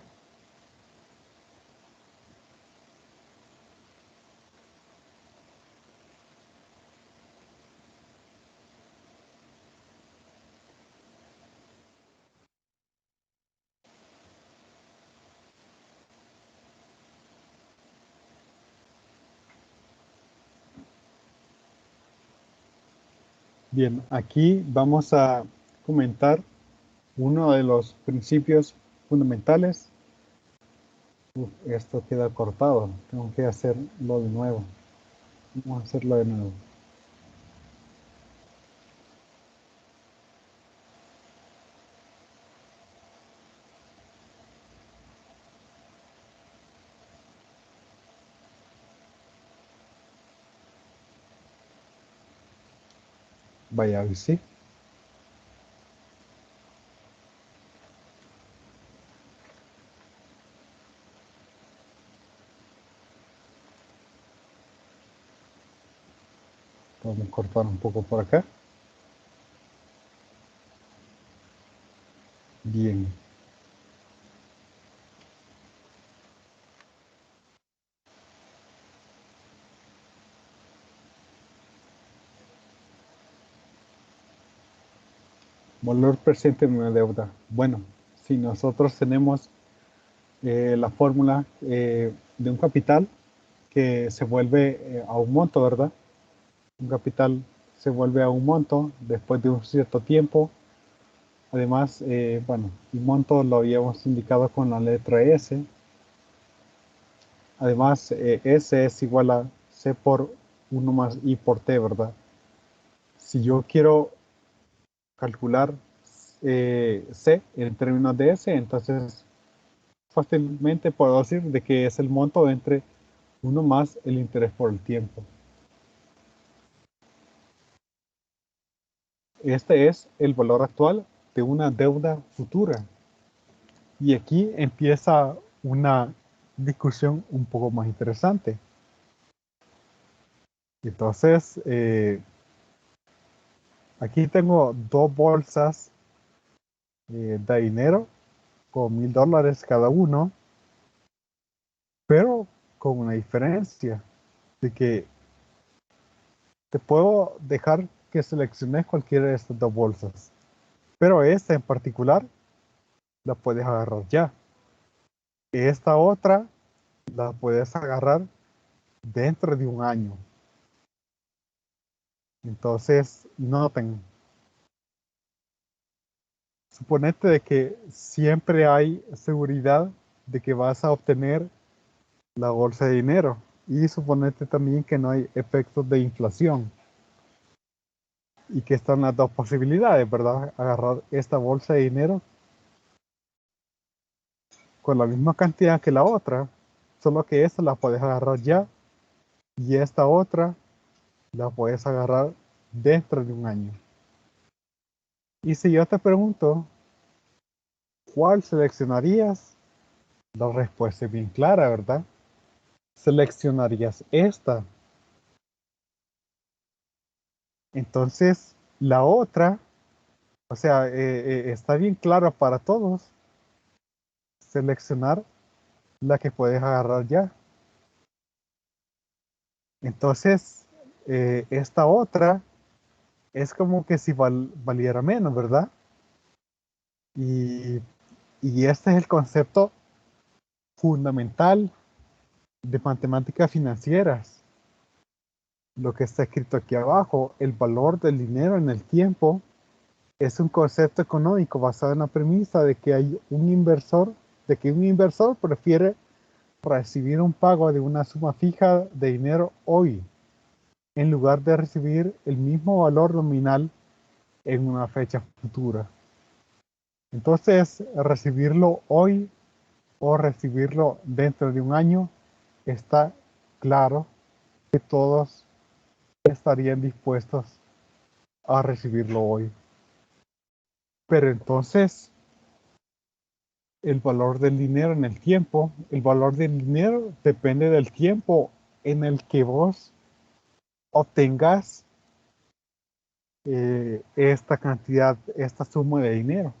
Bien, aquí vamos a comentar uno de los principios fundamentales. Esto queda cortado. Tengo que hacerlo de nuevo. Vamos a hacerlo de nuevo. Vaya, a ver si. Vamos a cortar un poco por acá. Bien. Valor presente en una deuda. Bueno, si nosotros tenemos la fórmula de un capital que se vuelve a un monto, ¿verdad? Un capital se vuelve a un monto después de un cierto tiempo. Además, bueno, el monto lo habíamos indicado con la letra S. Además, S es igual a C por 1 más I por T, ¿verdad? Si yo quiero calcular C en términos de S, entonces fácilmente puedo decir de que es el monto entre 1 más el interés por el tiempo. Este es el valor actual de una deuda futura. Y aquí empieza una discusión un poco más interesante. Entonces, aquí tengo dos bolsas de dinero con $1000 cada uno, pero con una diferencia de que te puedo dejar que selecciones cualquiera de estas dos bolsas, pero esta en particular la puedes agarrar ya. Esta otra la puedes agarrar dentro de un año. Entonces, noten, suponete de que siempre hay seguridad de que vas a obtener la bolsa de dinero y suponete también que no hay efectos de inflación y que están las dos posibilidades, ¿verdad? Agarrar esta bolsa de dinero con la misma cantidad que la otra, solo que esta la puedes agarrar ya y esta otra la puedes agarrar dentro de un año. Y si yo te pregunto, ¿cuál seleccionarías? La respuesta es bien clara, ¿verdad? Seleccionarías esta. Entonces, la otra, o sea, está bien claro para todos seleccionar la que puedes agarrar ya. Entonces, esta otra es como que si valiera menos, ¿verdad? Y Y este es el concepto fundamental de matemáticas financieras. Lo que está escrito aquí abajo, el valor del dinero en el tiempo, es un concepto económico basado en la premisa de que hay un inversor, de que un inversor prefiere recibir un pago de una suma fija de dinero hoy, en lugar de recibir el mismo valor nominal en una fecha futura. Entonces, recibirlo hoy o recibirlo dentro de un año, está claro que todos estarían dispuestos a recibirlo hoy. Pero entonces, el valor del dinero en el tiempo, el valor del dinero depende del tiempo en el que vos obtengas esta cantidad, esta suma de dinero.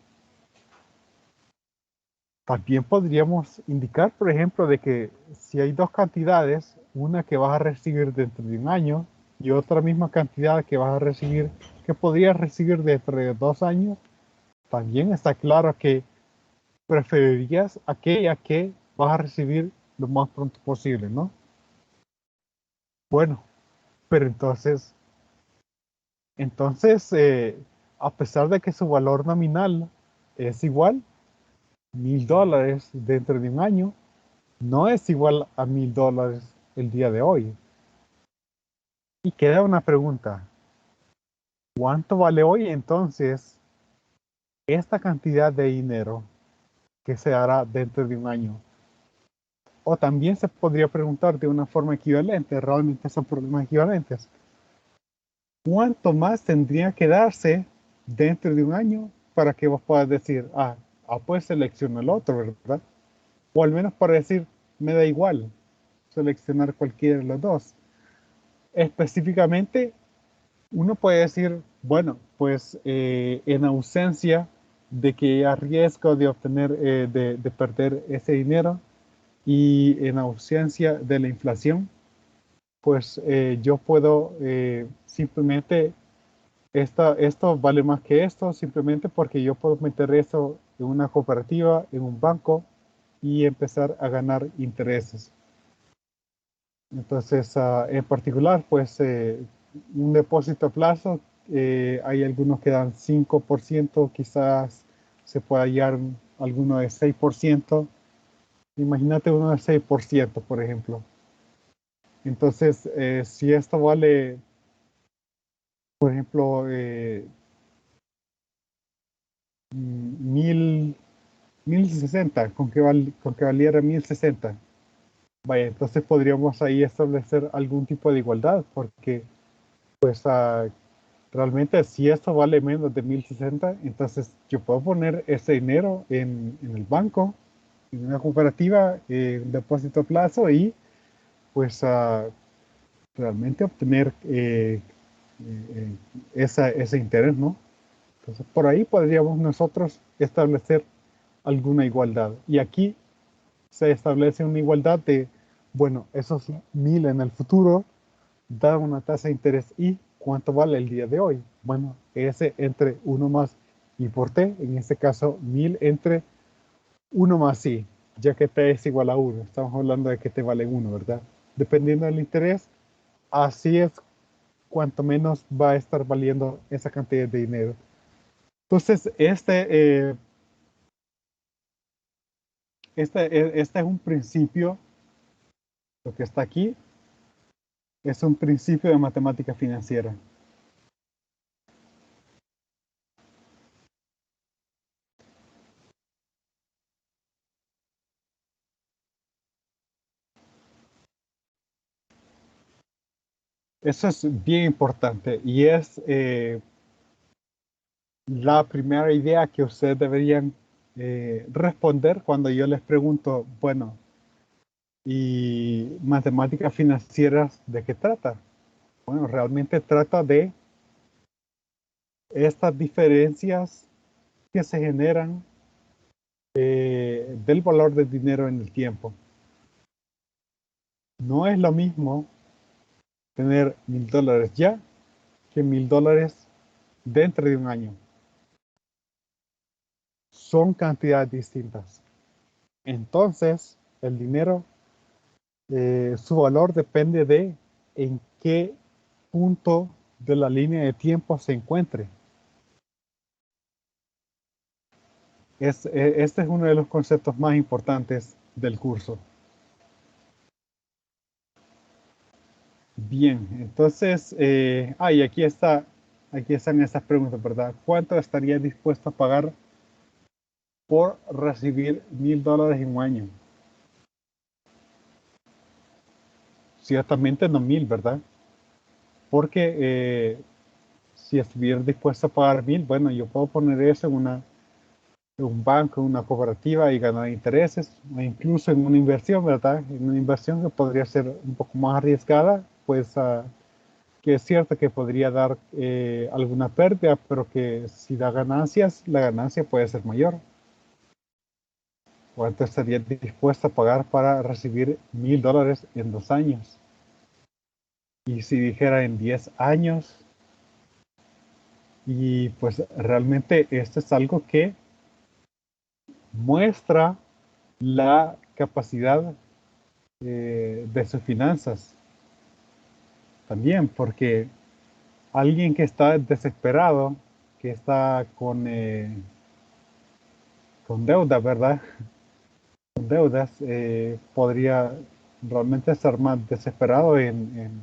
También podríamos indicar, por ejemplo, de que si hay dos cantidades, una que vas a recibir dentro de un año y otra misma cantidad que vas a recibir, que podrías recibir dentro de 2 años, también está claro que preferirías aquella que vas a recibir lo más pronto posible, ¿no? Bueno, pero entonces, a pesar de que su valor nominal es igual, $1,000 dentro de un año, no es igual a $1,000 el día de hoy. Y queda una pregunta, ¿cuánto vale hoy entonces esta cantidad de dinero que se hará dentro de un año? O también se podría preguntar de una forma equivalente, realmente son problemas equivalentes. ¿Cuánto más tendría que darse dentro de un año para que vos puedas decir, pues selecciono el otro, ¿verdad? O al menos para decir, me da igual seleccionar cualquiera de los dos. Específicamente, uno puede decir, bueno, pues en ausencia de que haya riesgo de obtener, de perder ese dinero y en ausencia de la inflación, pues yo puedo simplemente, esto vale más que esto, simplemente porque yo puedo meter eso en una cooperativa, en un banco y empezar a ganar intereses. Entonces, en particular, pues un depósito a plazo, hay algunos que dan 5%, quizás se pueda hallar alguno de 6%. Imagínate uno de 6%, por ejemplo. Entonces, si esto vale, por ejemplo, mil, 1,060, con que valiera 1,060. Vaya, entonces podríamos ahí establecer algún tipo de igualdad, porque pues realmente si esto vale menos de 1,060, entonces yo puedo poner ese dinero en el banco, en una cooperativa, un depósito a plazo y pues realmente obtener eh, ese interés, ¿no? Entonces por ahí podríamos nosotros establecer alguna igualdad. Y aquí se establece una igualdad de, bueno, esos 1,000 en el futuro da una tasa de interés y cuánto vale el día de hoy. Bueno, ese entre uno más y por t, en este caso 1,000 entre uno más i, ya que t es igual a 1. Estamos hablando de que t vale 1, ¿verdad? Dependiendo del interés, así es cuanto menos va a estar valiendo esa cantidad de dinero. Entonces, este es un principio, lo que está aquí es un principio de matemática financiera. Eso es bien importante y es la primera idea que ustedes deberían responder cuando yo les pregunto, bueno, ¿y matemáticas financieras de qué trata? Bueno, realmente trata de estas diferencias que se generan del valor del dinero en el tiempo. No es lo mismo tener $1,000 ya que $1,000 dentro de un año. son cantidades distintas. Entonces, el dinero, su valor depende de en qué punto de la línea de tiempo se encuentre. Este es uno de los conceptos más importantes del curso. Bien, entonces, y aquí están esas preguntas, ¿verdad? ¿Cuánto estaría dispuesto a pagar por recibir $1000 en un año? Ciertamente no 1000, ¿verdad? Porque si estuviera dispuesto a pagar 1000, bueno, yo puedo poner eso en un banco, en una cooperativa y ganar intereses, o incluso en una inversión, ¿verdad? En una inversión que podría ser un poco más arriesgada, pues que es cierto que podría dar alguna pérdida, pero que si da ganancias, la ganancia puede ser mayor. ¿Cuánto estaría dispuesto a pagar para recibir $1000 en 2 años? Y si dijera en 10 años, y pues realmente esto es algo que muestra la capacidad de sus finanzas también, porque alguien que está desesperado, que está con deuda, ¿verdad? Con deudas, podría realmente estar más desesperado en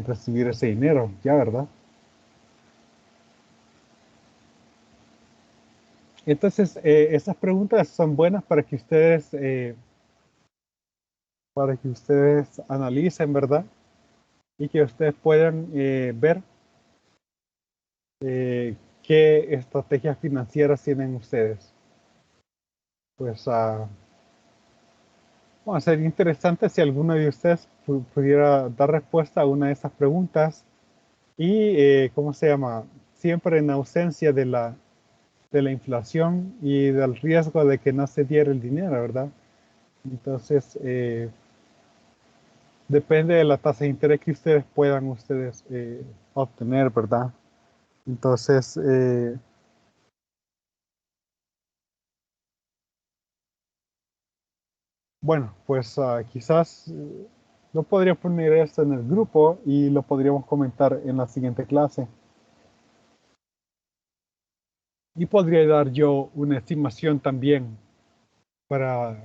recibir ese dinero, ¿ya verdad? Entonces, esas preguntas son buenas para que ustedes analicen, ¿verdad? Y que ustedes puedan ver qué estrategias financieras tienen ustedes. Pues bueno, sería interesante si alguno de ustedes pudiera dar respuesta a una de esas preguntas y, ¿cómo se llama? Siempre en ausencia de la inflación y del riesgo de que no se diera el dinero, ¿verdad? Entonces, depende de la tasa de interés que ustedes obtener, ¿verdad? Entonces, bueno, pues quizás no podría poner esto en el grupo y lo podríamos comentar en la siguiente clase. Y podría dar yo una estimación también para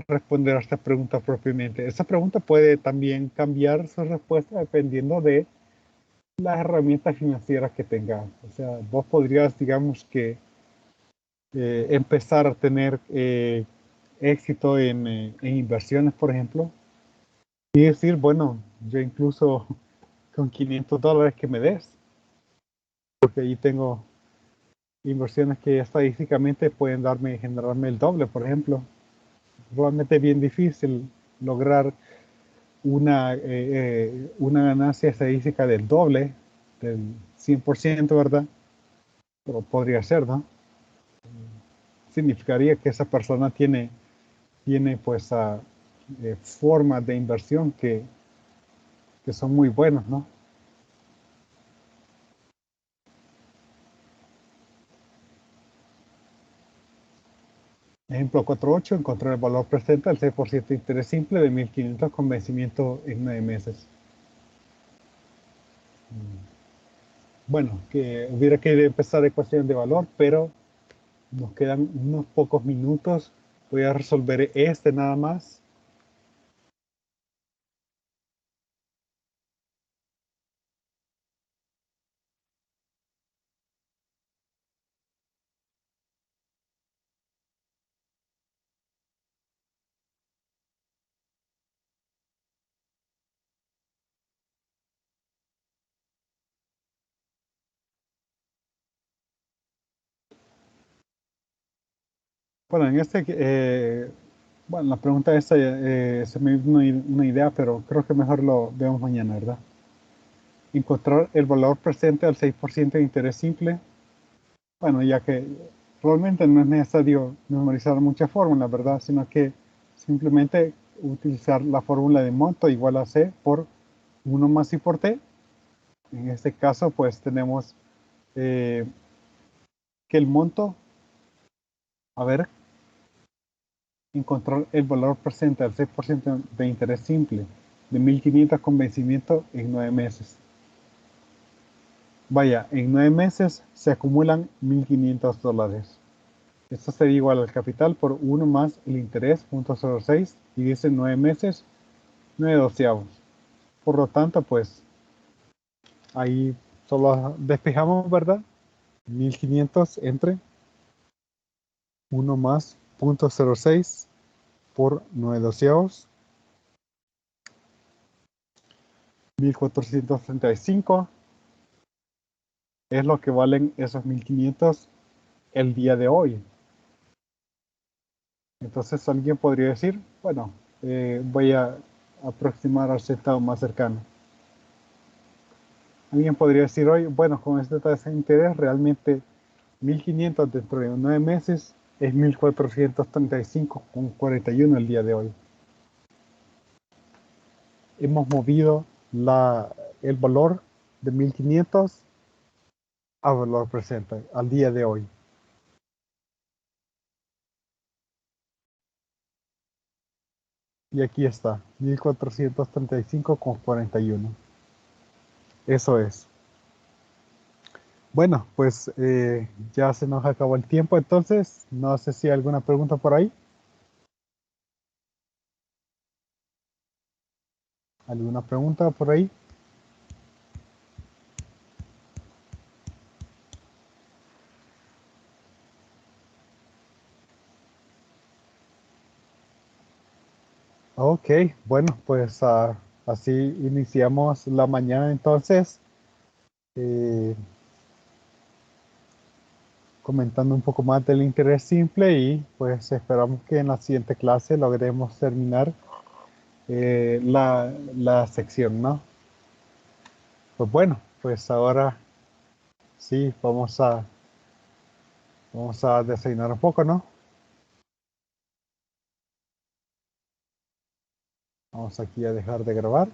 responder a esta pregunta propiamente. Esta pregunta puede también cambiar su respuesta dependiendo de las herramientas financieras que tengas. O sea, vos podrías, digamos que, empezar a tener éxito en inversiones, por ejemplo, y decir, bueno, yo incluso con $500 que me des, porque ahí tengo inversiones que estadísticamente pueden generarme el doble, por ejemplo. Realmente es bien difícil lograr una ganancia estadística del doble, del 100%, ¿verdad? Pero podría ser, ¿no? Significaría que esa persona tiene pues formas de inversión que son muy buenas, ¿no? Ejemplo 4.8, encontrar el valor presente al 6% de interés simple de 1500 con vencimiento en 9 meses. Bueno, que hubiera que empezar ecuación de valor, pero nos quedan unos pocos minutos. Voy a resolver este nada más. Bueno, bueno, la pregunta esta se me dio una idea, pero creo que mejor lo vemos mañana, ¿verdad? Encontrar el valor presente al 6% de interés simple. Bueno, ya que realmente no es necesario memorizar muchas fórmulas, ¿verdad? Sino que simplemente utilizar la fórmula de monto igual a C por 1 más I por T. En este caso, pues tenemos que el monto, a ver, encontrar el valor presente al 6% de interés simple de 1.500 con vencimiento en 9 meses. Vaya, en 9 meses se acumulan $1.500. Esto sería igual al capital por 1 más el interés, 0.06, y dice 9 meses, 9 doceavos. Por lo tanto, pues ahí solo despejamos, ¿verdad? 1.500 entre 1 más 0.06 por 9 doceavos, 1.435 es lo que valen esos 1.500 el día de hoy. Entonces alguien podría decir, bueno, voy a aproximar al centavo más cercano. Alguien podría decir hoy, bueno, con esta tasa de interés realmente 1.500 dentro de 9 meses es 1.435,41 el día de hoy. Hemos movido el valor de 1.500 a valor presente, al día de hoy. Y aquí está, 1.435,41. Eso es. Bueno, pues ya se nos acabó el tiempo, entonces no sé si hay alguna pregunta por ahí. ¿Alguna pregunta por ahí? Ok, bueno, pues así iniciamos la mañana entonces, eh, comentando un poco más del interés simple y pues esperamos que en la siguiente clase logremos terminar la sección, ¿no? Pues bueno, pues ahora sí, vamos a desayunar un poco, ¿no? Vamos aquí a dejar de grabar.